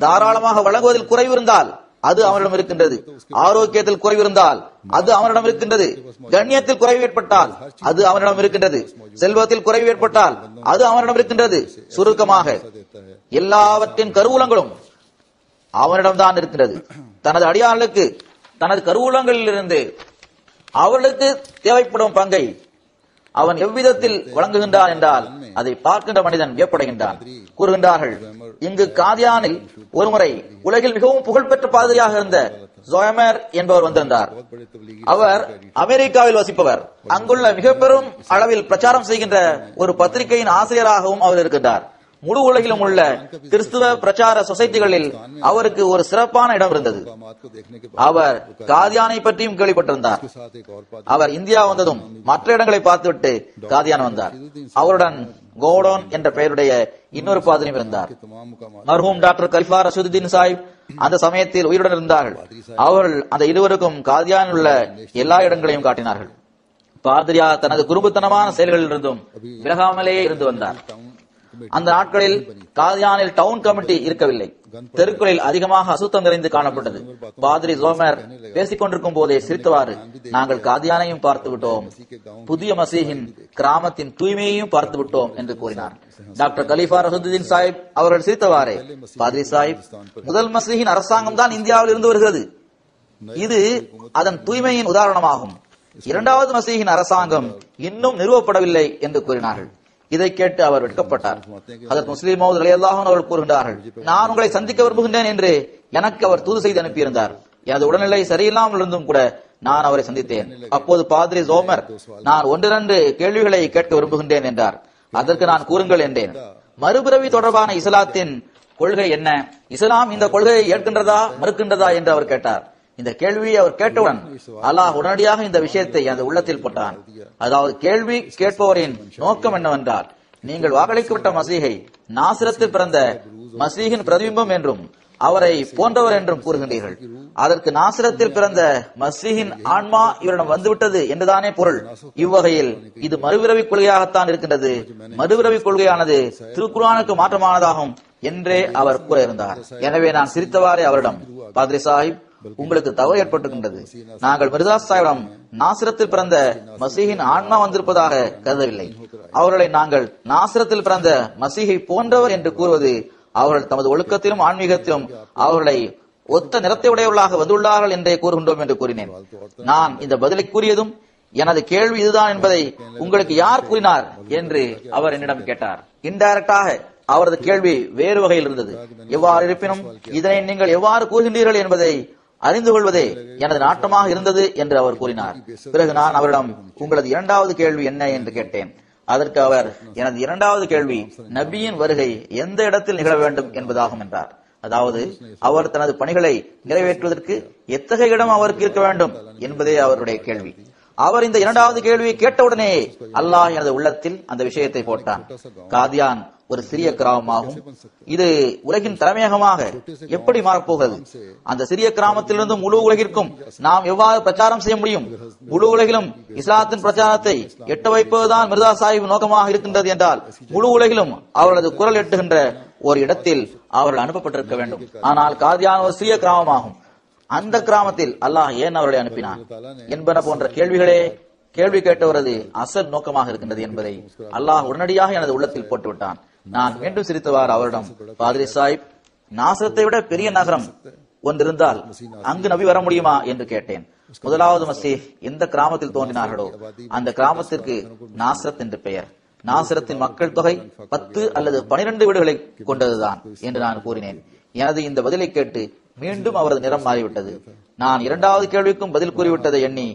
[SPEAKER 3] தாராளமாக வழங்குவதில் குறைவு இருந்தால் அது அவனிடம் இருக்கின்றது. ஆரோக்கியத்தில் குறைவு இருந்தால் அது அவனிடம் இருக்கின்றது. கண்ணியத்தில் குறைவு ஏற்பட்டால் அது அவனிடம் இருக்கின்றது. செல்வத்தில் குறைவு ஏற்பட்டால் அது அவனிடம் இருக்கின்றது. சுருக்கமாக எல்லாவற்றின் கருவூலங்களும் அவனிடம்தான் இருக்கின்றது. தனது அடியார்களுக்கு தனது கருவூலங்களிலிருந்து அவர்களுக்கு தேவைப்படும் பங்கை அவன் எவ்விதத்தில் வழங்குகின்றான் என்றால் அதை பார்க்கின்ற மனிதன் வியப்படைகின்றான். கூறுகின்றார்கள், இங்கு காதியானில் ஒருமுறை உலகில் மிகவும் புகழ்பெற்ற பாதிரியாக இருந்த ஜோயமர் என்பவர் வந்திருந்தார். அவர் அமெரிக்காவில் வசிப்பவர். அங்குள்ள மிக பெரும் அளவில் பிரச்சாரம் செய்கின்ற ஒரு பத்திரிகையின் ஆசிரியராகவும் அவர் இருக்கின்றார். முழு உலகிலும் உள்ள கிறிஸ்துவ பிரச்சார சொசைட்டிகளில் அவருக்கு ஒரு சிறப்பான இடம் இருந்தது. அவர் காதியானை பற்றியும் கேள்விப்பட்டிருந்தார். அவர் இந்தியா வந்ததும் மற்ற இடங்களை பார்த்துவிட்டு காதியான் வந்தார். அவருடன் கோடோன் என்ற பெயருடைய இன்னொரு பாதிரியும் இருந்தார். மர்ஹூம் டாக்டர் கலிஃபா ரஷீதுதீன் சாஹிப் அந்த சமயத்தில் உயிருடன் இருந்தார்கள். அவர்கள் அந்த இருவருக்கும் காதியானில் உள்ள எல்லா இடங்களையும் காட்டினார்கள். பாதிரியா தனது குறும்புத்தனமான செயல்களில் இருந்தும் விலகாமலேயே இருந்து வந்தார். அந்த நாட்களில் காதியானில் டவுன் கமிட்டி இருக்கவில்லை. தெருக்களில் அதிகமாக அசுத்தம் நிறைந்து காணப்பட்டது. பாதிரி ஜோமர் பேசிக் கொண்டிருக்கும் போதே சிரித்தவாறு, நாங்கள் காதியானையும் பார்த்து விட்டோம், புதிய மசீஹின் கிராமத்தின் தூய்மையையும் பார்த்து விட்டோம் என்று கூறினார். டாக்டர் கலிஃபா ரஷீதுதீன் சாஹிப் அவர்கள் சிரித்தவாறே, பாதிரி சாஹிப், முதல் மசீஹின் அரசாங்கம் தான் இந்தியாவில் இருந்து வருகிறது. இது அதன் தூய்மையின் உதாரணமாகும். இரண்டாவது மசீஹின் அரசாங்கம் இன்னும் நிறுவப்படவில்லை என்று கூறினார்கள். இதை கேட்டு அவர் வெட்கப்பட்டார். ஹஜ்ரத் முஸ்லிம் மவ்ஊத் ரலியல்லாஹு அன்ஹு அவர்கள் கூறுகின்றார்கள், நான் உங்களை சந்திக்க விரும்புகின்றேன் என்று எனக்கு அவர் தூது செய்து அனுப்பியிருந்தார். எனது உடல்நிலை சரியில்லாமல் இருந்தும் கூட நான் அவரை சந்தித்தேன். அப்போது பாதிரி ஜோமர், நான் 1-2 கேள்விகளை கேட்க விரும்புகின்றேன் என்றார். அதற்கு நான் கூறுங்கள் என்றேன். மறுபிறவி தொடர்பான இஸ்லாத்தின் கொள்கை என்ன? இஸ்லாம் இந்த கொள்கையை ஏற்கின்றதா மறுக்கின்றதா என்று அவர் கேட்டார். இந்த கேள்வியை அவர் கேட்டவுடன் அல்லாஹ் உடனடியாக இந்த விஷயத்தை அந்த உள்ளத்தில் போட்டான். அதாவது கேள்வி கேட்பவரின் நோக்கம் என்னவென்றால், நீங்கள் வாக்களிக்கப்பட்ட மசீஹை நாசிரத்தில் பிறந்த மசீஹின் பிரதிபிம்பம் என்றும் அவரை போன்றவர் என்றும் கூறுகின்றீர்கள். அதற்கு நாசிரத்தில் பிறந்த மசீஹின் ஆன்மா இவரிடம் வந்துவிட்டது என்றுதானே பொருள். இவ்வகையில் இது மறுபிறவி கொள்கையாகத்தான் இருக்கின்றது. மறுபிறவி கொள்கையானது திருக்குர்ஆனுக்கு மாற்றமானதாகும் என்றே அவர் கூற இருந்தார். எனவே நான் சிரித்தவாறே அவரிடம், பாதிரி சாஹிப், உங்களுக்கு தவறு ஏற்பட்டிருக்கின்றது. நாங்கள் மிர்சா சாஹிபிடம் நாசிரத்தில் பிறந்த மசீஹின் ஆன்மா வந்திருப்பதாக கருதவில்லை. அவர்களை நாங்கள் நாசிரத்தில் பிறந்த மசீஹை போன்றவர் என்று கூறுவது அவர்கள் தமது ஒழுக்கத்திலும் ஆன்மீகத்திலும் அவர்களை ஒத்த நிறத்தை உடையவர்களாக வந்துள்ளார்கள் என்றே கூறுகின்றோம் என்று கூறினேன். நான் இந்த பதிலை கூறியதும் எனது கேள்வி இதுதான் என்பதை உங்களுக்கு யார் கூறினார் என்று அவர் என்னிடம் கேட்டார். இன்டைரக்டாக அவரது கேள்வி வேறு வகையில் இருந்தது. எவ்வாறு இருப்பினும் இதனை நீங்கள் எவ்வாறு கூறுகின்றீர்கள் என்பதை அறிந்து கொள்வதே எனது நாட்டமாக இருந்தது என்று அவர் கூறினார். பிறகு நான் அவரிடம், உங்களது இரண்டாவது கேள்வி என்ன என்று கேட்டேன். அதற்கு அவர், எனது இரண்டாவது கேள்வி நபியின் வருகை எந்த இடத்தில் நிகழ வேண்டும் என்பதாகும் என்றார். அதாவது அவர் தனது பணிகளை நிறைவேற்றுவதற்கு எத்தகைய இடம் அவருக்கு இருக்க வேண்டும் என்பதே அவருடைய கேள்வி. அவர் இந்த இரண்டாவது கேள்வியை கேட்டவுடனே அல்லாஹ் எனது உள்ளத்தில் அந்த விஷயத்தை போட்டான். காதியான் ஒரு சிறிய கிராமமாகும். இது உலகின் தலைமையகமாக எப்படி மாறப்போகிறது? அந்த சிறிய கிராமத்திலிருந்து முழு உலகிற்கும் நாம் எவ்வாறு பிரச்சாரம் செய்ய முடியும்? முழு உலகிலும் இஸ்லாத்தின் பிரச்சாரத்தை எட்ட வைப்பதுதான் மிர்சா சாஹிப் நோக்கமாக இருக்கின்றது என்றால், முழு உலகிலும் அவரது குரல் எட்டுகின்ற ஒரு இடத்தில் அவர்கள் அனுப்பப்பட்டிருக்க வேண்டும். ஆனால் காதியான் ஒரு சிறிய கிராமமாகும். அந்த கிராமத்தில் அல்லாஹ் ஏன் அவர்களை அனுப்பினான் என்பன போன்ற கேள்வி கேட்டவரது அசல் நோக்கமாக இருக்கின்றது என்பதை அல்லாஹ் உடனடியாக எனது உள்ளத்தில் போட்டுவிட்டான். நான் மீண்டும் சிரித்தவாறு அவரிடம், பாதிரி சாஹிப், நாசரத்தை விட பெரிய நகரம் ஒன்றிருந்தால் அங்கு நபி வர முடியுமா என்று கேட்டேன். முதலாவது மசீஹ் எந்த கிராமத்தில் தோன்றினார்களோ அந்த கிராமத்திற்கு நாசரத் என்று பெயர். நாசரத்தின் மக்கள் தொகை 10 அல்லது 12 வீடுகளை கொண்டதுதான் என்று நான் கூறினேன். எனது இந்த பதிலை கேட்டு மீண்டும் அவரது நிறம் மாறிவிட்டது. நான் இரண்டாவது கேள்விக்கும் பதில் கூறிவிட்டதை எண்ணி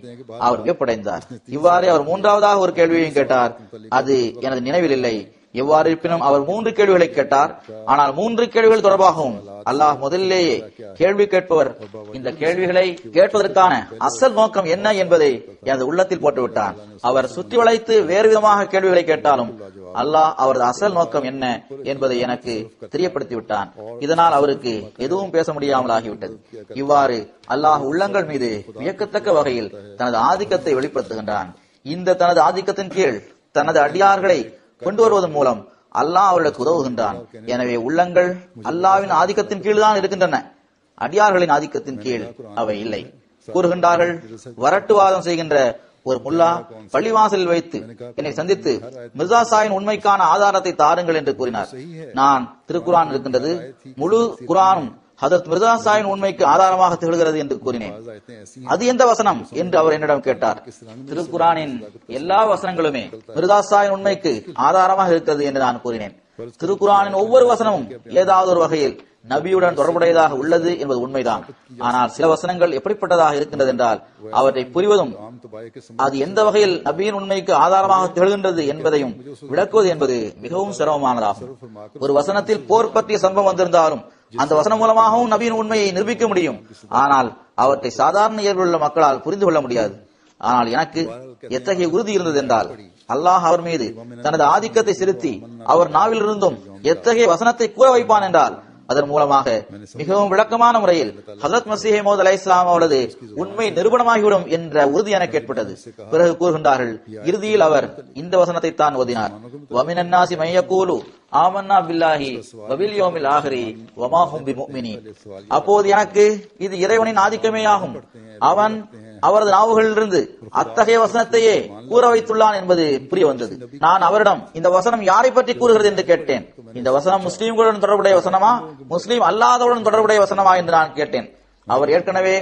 [SPEAKER 3] அவர் வியப்படைந்தார். இவ்வாறு அவர் மூன்றாவதாக ஒரு கேள்வியையும் கேட்டார். அது எனது நினைவில் இல்லை. எவ்வாறு இருப்பினும் அவர் 3 கேள்விகளை கேட்டார். ஆனால் 3 கேள்விகள் தொடர்பாகவும் அல்லாஹ் முதலிலேயே கேள்வி கேட்பவர் இந்த கேள்விகளை கேட்பதற்கான அசல் நோக்கம் என்ன என்பதை எனது உள்ளத்தில் போட்டுவிட்டான். அவர் சுற்றி வளைத்து வேறு விதமாக கேள்விகளை கேட்டாலும் அல்லாஹ் அவரது அசல் நோக்கம் என்ன என்பதை எனக்கு தெரியப்படுத்தி விட்டான். இதனால் அவருக்கு எதுவும் பேச முடியாமல் ஆகிவிட்டது. இவ்வாறு அல்லாஹ் உள்ளங்கள் மீது வியக்கத்தக்க வகையில் தனது ஆதிக்கத்தை வெளிப்படுத்துகின்றான். இந்த தனது ஆதிக்கத்தின் கீழ் தனது அடியார்களை கொண்டு வருவதன் மூலம் அல்லாஹ் அவர்களுக்கு உதவுகின்றான். எனவே உள்ளங்கள் அல்லாஹ்வின் ஆதிக்கத்தின் கீழ் தான் இருக்கின்றன, அடியார்களின் ஆதிக்கத்தின் கீழ் அவை இல்லை. கூறுகின்றார்கள், வரட்டுவாதம் செய்கின்ற ஒரு முல்லா பள்ளிவாசலில் வைத்து என்னை சந்தித்து மிர்சா சாயின் உண்மைக்கான ஆதாரத்தை தாருங்கள் என்று கூறினார். நான் திருக்குரான் இருக்கின்றது, முழு குரானும் ஹதரத் மிர்சா சாயின் உண்மைக்கு ஆதாரமாக திகழ்கிறது என்று கூறினேன். அது எந்த வசனம் என்று அவர் என்னிடம் கேட்டார். திருக்குரானின் எல்லா வசனங்களுமே மிர்சா சாயின் உண்மைக்கு ஆதாரமாக இருக்கிறது என்று நான் கூறினேன். திருக்குரானின் ஒவ்வொரு வசனமும் ஏதாவது ஒரு வகையில் நபியுடன் தொடர்புடையதாக உள்ளது என்பது உண்மைதான். ஆனால் சில வசனங்கள் எப்படிப்பட்டதாக இருக்கின்றது என்றால் அவற்றை புரிவதும் அது எந்த வகையில் நபியின் உண்மைக்கு ஆதாரமாக திகழ்கின்றது என்பதையும் விளக்குவது என்பது மிகவும் சிரமமானதாகும். ஒரு வசனத்தில் போர் பற்றிய சம்பவம் வந்திருந்தாலும் அந்த வசனம் மூலமாகவும் நபியின் உண்மையை நிரூபிக்க முடியும். ஆனால் அவற்றை சாதாரண இயல்புள்ள மக்களால் புரிந்து கொள்ள முடியாது. ஆனால் எனக்கு எத்தகைய உறுதி இருந்தது என்றால் அல்லாஹ் அவர் மீது தனது ஆதிக்கத்தை செலுத்தி அவர் நாவிலிருந்தும் எத்தகைய வசனத்தை கூற வைப்பான் என்றால் அதன் மூலமாக மிகவும் விளக்கமான முறையில் ஹஜ்ரத் மஸீஹ் மவ்ஊத் அலைஹிஸ்ஸலாம் அவரது உண்மை நிரூபணமாகிவிடும் என்ற உறுதி எனக்கு ஏற்பட்டது. பிறகு கூறுகின்றார்கள், இறுதியில் அவர் இந்த வசனத்தை தான் ஓதினார், வமினன் நாஸி மன் யகூலு ஆமன்னா பில்லாஹி வபில் யௌமில் ஆஹிரி வமா ஹும் பிமுஃமினீன். அப்போது எனக்கு இது இறைவனின் ஆதிக்கமே ஆகும், அவன் அவரது நாவுகளிலிருந்து அத்தகைய வசனத்தையே கூற வைத்துள்ளான் என்பது புரிய வந்தது. நான் அவரிடம் இந்த வசனம் யாரை பற்றி கூறுகிறது என்று கேட்டேன். இந்த வசனம் முஸ்லீம்களுடன் தொடர்புடைய வசனமா, முஸ்லீம் அல்லாதவுடன் தொடர்புடைய வசனமா என்று நான் கேட்டேன். அவர் ஏற்கனவே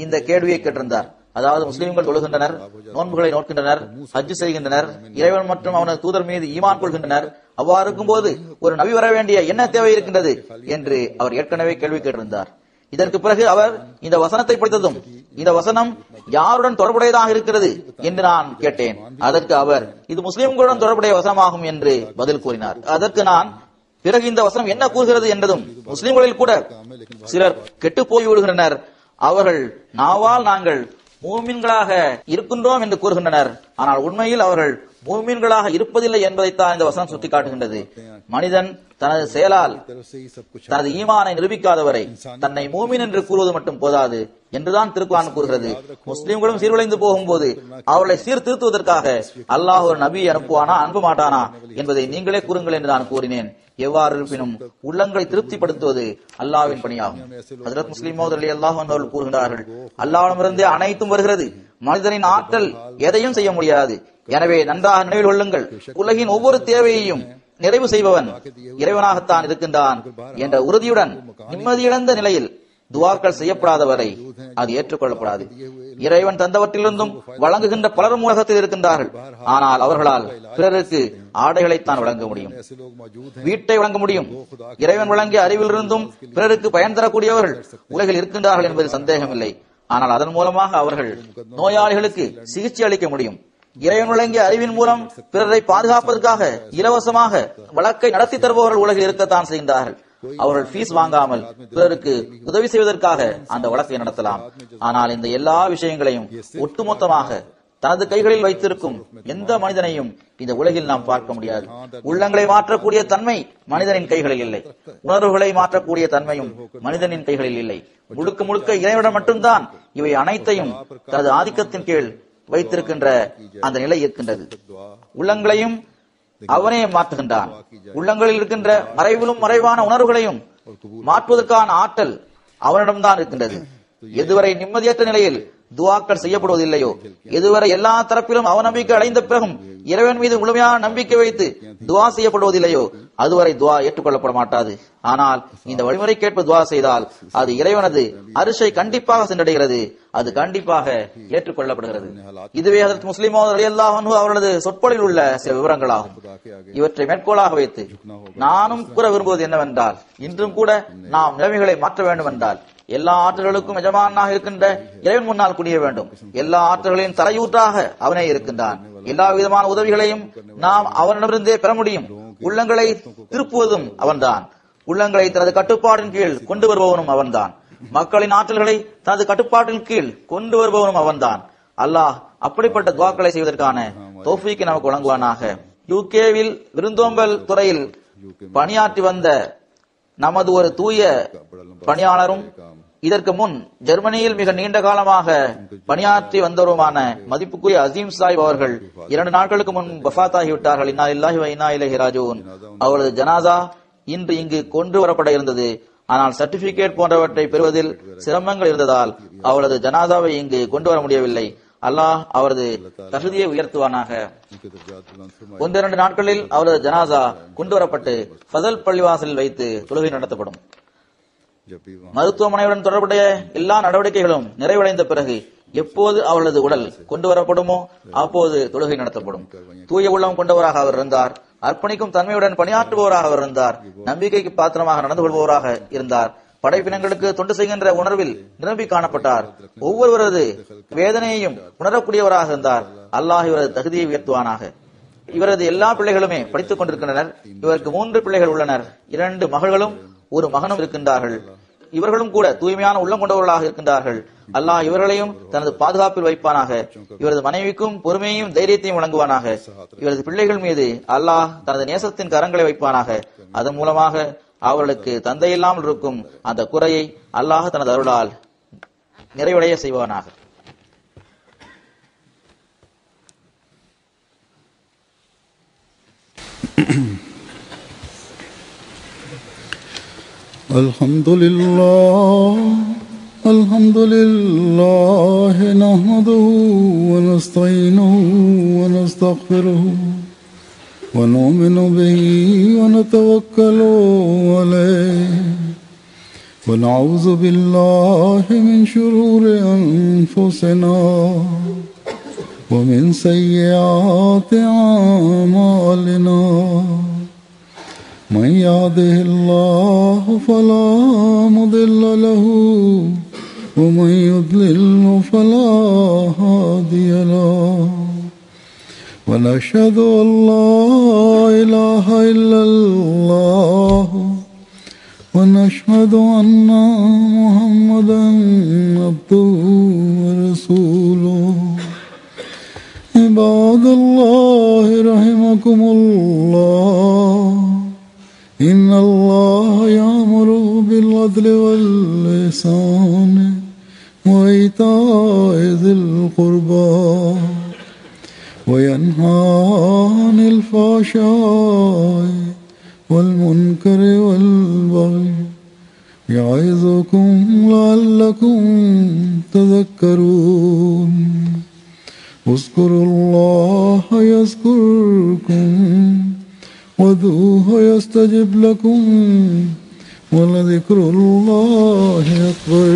[SPEAKER 3] இந்த கேள்வியை கேட்டிருந்தார். அதாவது முஸ்லீம்கள் தொழுகின்றனர், நோன்புகளை நோக்கின்றனர், ஹஜ் செய்கின்றனர், இறைவன் மற்றும் அவனது தூதர் மீது ஈமான் கொள்கின்றனர். அவ்வாறு இருக்கும்போது ஒரு நபி வர வேண்டிய என்ன தேவை இருக்கின்றது என்று அவர் ஏற்கனவே கேள்வி கேட்டிருந்தார். இதற்கு பிறகு அவர் இந்த வசனத்தை படித்ததும் இந்த வசனம் யாருடன் தொடர்புடையதாக இருக்கிறது என்று நான் கேட்டேன். அதற்கு அவர் இது முஸ்லிம்களுடன் தொடர்புடைய வசனமாகும் என்று பதில் கூறினார். அதற்கு நான் பிறகு இந்த வசனம் என்ன கூறுகிறது என்றதும் முஸ்லிம்களில் கூட சிலர் கெட்டு போய் விடுகின்றனர், அவர்கள் நாவால் நாங்கள் மூமின்களாக இருக்கின்றோம் என்று கூறுகின்றனர், ஆனால் உண்மையில் அவர்கள் மூமின்களாக இருப்பதில்லை என்பதைத்தான் இந்த வசனம் சுட்டிக்காட்டுகின்றது. மனிதன் தனது செயலால் தனது ஈமானை நிரூபிக்காதவரை தன்னை மூமின் என்று கூறுவது மட்டும் போதாது என்றுதான் திருக்குர்ஆன் கூறுகிறது. முஸ்லிம்களும் சீர்குலைந்து போகும்போது அவர்களை சீர்திருத்துவதற்காக அல்லாஹ் ஒரு நபி அனுப்புவானா அனுப்ப மாட்டானா என்பதை நீங்களே கூறுங்கள் என்று நான் கூறினேன். எவ்வாறு இருப்பினும் உள்ளங்களை திருப்திப்படுத்துவது அல்லாஹ்வின் பணியாகும். ஹஜ்ரத் முஸ்லிம் மவ்ஊத் ரலியல்லாஹு அன்ஹு அவர்கள் கூறுகிறார்கள், அல்லாஹ்விடமிருந்தே அனைத்தும் வருகிறது, மனிதனின் ஆற்றல் எதையும் செய்ய முடியாது. எனவே நன்றாக நினைவில் கொள்ளுங்கள், உலகின் ஒவ்வொரு தேவையையும் நிறைவு செய்பவன் இறைவனாகத்தான் இருக்கின்றான் என்ற உறுதியுடன் நிம்மதியிழந்த நிலையில் துவாக்கள் செய்யப்படாதவரை அது ஏற்றுக்கொள்ளப்படாது. இறைவன் தந்தவற்றிலிருந்தும் வழங்குகின்ற பலரும் உலகத்தில் இருக்கின்றார்கள், ஆனால் அவர்களால் பிறருக்கு ஆடைகளைத்தான் வழங்க முடியும், வீட்டை வழங்க முடியும். இறைவன் வழங்கிய அறிவிலிருந்தும் பிறருக்கு பயன் தரக்கூடியவர்கள் உலகில் இருக்கின்றார்கள் என்பது சந்தேகமில்லை. ஆனால் அதன் மூலமாக அவர்கள் நோயாளிகளுக்கு சிகிச்சை அளிக்க முடியும். இறைவன் வழங்கிய அறிவின் மூலம் பிறரை பாதுகாப்பதற்காக இலவசமாக வழக்கை நடத்தி தருபவர்கள் உலகில் இருக்கத்தான் செய்கின்றார்கள். அவர்கள் ஃபீஸ் வாங்காமல் பிறருக்கு உதவி செய்வதற்காக அந்த வழக்கை நடத்தலாம். ஆனால் இந்த எல்லா விஷயங்களையும் ஒட்டுமொத்தமாக தனது கைகளில் வைத்திருக்கும் எந்த மனிதனையும் இந்த உலகில் நாம் பார்க்க முடியாது. உள்ளங்களை மாற்றக்கூடிய தன்மை மனிதனின் கைகளில் இல்லை, உணர்வுகளை மாற்றக்கூடிய தன்மையும் மனிதனின் கைகளில் இல்லை. முழுக்க முழுக்க இறைவனிடம் மட்டும்தான் இவை அனைத்தையும் தனது ஆதிக்கத்தின் கீழ் வைத்திருக்கின்ற அந்த நிலை இருக்கின்றது. உள்ளங்களையும் அவனே மாற்றுகின்றான். உள்ளங்களில் இருக்கின்ற மறைவிலும் மறைவான உணர்வுகளையும் மாற்றுவதற்கான ஆற்றல் அவனிடம்தான் இருக்கின்றது. எதுவரை நிம்மதியற்ற நிலையில் துவாக்கள் செய்யப்படுவதில்லையோ, எதுவரை எல்லா தரப்பிலும் அவநம்பிக்கை அடைந்த பிறகும் இறைவன் மீது முழுமையான நம்பிக்கை வைத்து துவா செய்யப்படுவதில்லையோ, அதுவரை துவா ஏற்றுக்கொள்ளப்பட மாட்டாது. ஆனால் இந்த வழிமுறைக்கேற்ப துவா செய்தால் அது இறைவனது அரிசை கண்டிப்பாக சென்றடைகிறது, அது கண்டிப்பாக ஏற்றுக்கொள்ளப்படுகிறது. இதுவே ஹஜ்ரத் முஸ்லிம் ரலியல்லாஹு அன்ஹு அவர்களது சொற்பொழில் உள்ள சில விவரங்களாகும். இவற்றை மேற்கோளாக வைத்து நானும் கூற விரும்புவது என்னவென்றால், இன்றும் கூட நாம் நிலைமைகளை மாற்ற வேண்டும் என்றால் எல்லா ஆற்றல்களுக்கும் எஜமானாக இருக்கின்ற இறைவன் முன்னால் குனிய வேண்டும். எல்லா ஆற்றல்களின் தலையூற்றாக அவனே இருக்கின்றான். எல்லா விதமான உதவிகளையும் நாம் அவனிடமிருந்தே பெற முடியும். உள்ளங்களை திருப்புவதும் அவன்தான். உள்ளங்களை தனது கட்டுப்பாட்டின் கீழ் கொண்டு வருபவனும் அவன்தான். மக்களின் ஆற்றல்களை தனது கட்டுப்பாட்டின் கீழ் கொண்டு வருபவனும் அவன்தான். அல்லாஹ் அப்படிப்பட்ட துவாக்களை செய்வதற்கான தௌஃபீக்கை நமக்கு வழங்குவானாக. யூகேவில் விருந்தோம்பல் துறையில் பணியாற்றி வந்த நமது ஒரு தூய பணியாளரும், இதற்கு முன் ஜெர்மனியில் மிக நீண்ட காலமாக பணியாற்றி வந்தவருமான மதிப்புக்குரிய அசீம் சாஹிப் அவர்கள் 2 நாட்களுக்கு முன் வஃபாத் ஆகிவிட்டார்கள். இன்னா லில்லாஹி வ இன்னா இலைஹி ராஜிஊன். அவரது ஜனாசா இன்று இங்கு கொண்டு வரப்பட இருந்தது. ஆனால் சர்டிபிகேட் போன்றவற்றை பெறுவதில் சிரமங்கள் இருந்ததால் அவரது ஜனாசாவை இங்கு கொண்டு வர முடியவில்லை. அல்லாஹ் அவரது தகுதியை உயர்த்துவானாக. 1-2 நாட்களில் அவரது ஜனாசா கொண்டு வரப்பட்டு ஃபதல் பள்ளிவாசலில் வைத்து தொழுகை நடத்தப்படும். மருத்துவமனையுடன் தொடர்புடைய எல்லா நடவடிக்கைகளும் நிறைவடைந்த பிறகு எப்போது அவளது உடல் கொண்டு வரப்படுமோ அப்போது தொழுகை நடத்தப்படும். தூய உள்ளம் கொண்டவராக அவர் இருந்தார். அர்ப்பணிக்கும் தன்மையுடன் பணியாற்றுபவராக அவர் இருந்தார். நம்பிக்கைக்கு பாத்திரமாக நடந்து கொள்பவராக இருந்தார். படைப்பினங்களுக்கு தொண்டு செய்கின்ற உணர்வில் நிரம்பி காணப்பட்டார். ஒவ்வொருவரது வேதனையையும் உணரக்கூடியவராக இருந்தார். அல்லாஹ் இவரது தகுதியை உயர்த்துவானாக. இவரது எல்லா பிள்ளைகளுமே படித்துக் கொண்டிருக்கின்றனர். இவருக்கு 3 பிள்ளைகள் உள்ளனர். 2 மகள்களும் 1 மகனும் இருக்கின்றார்கள். இவர்களும் கூட தூய்மையான உள்ளம் கொண்டவர்களாக இருக்கின்றார்கள். அல்லாஹ் இவர்களையும் தனது பாதுகாப்பில் வைப்பானாக. இவரது மனைவிக்கும் பொறுமையையும் தைரியத்தையும் வழங்குவானாக. இவரது பிள்ளைகள் மீது அல்லாஹ் தனது நேசத்தின் கரங்களை வைப்பானாக. அதன் மூலமாக அவர்களுக்கு தந்தை இல்லாமல் இருக்கும் அந்த குறையை அல்லாஹ் தனது அருளால் நிறைவடைய செய்வானாக.
[SPEAKER 1] Alhamdulillah nahmaduhu wa nasta'inuhu wa nastaghfiruhu wa nu'minu bihi wa natawakkalu alayhi wa na'udhu billahi min shururi anfusina wa min sayyiati a'malina. من يهده الله فلا مضل له ومن يضلل فلا هادي له ونشهد أن لا إله إلا الله ونشهد أن محمدا عبده ورسوله. عباد الله رحمكم الله إن الله يأمر بالعدل والإحسان وإيتاء ذي القربى وينهى عن الفحشاء والمنكر والبغي يعظكم لعلكم تذكرون. اذكروا الله يذكركم وادعوه يستجب لكم ولذكر الله أكبر.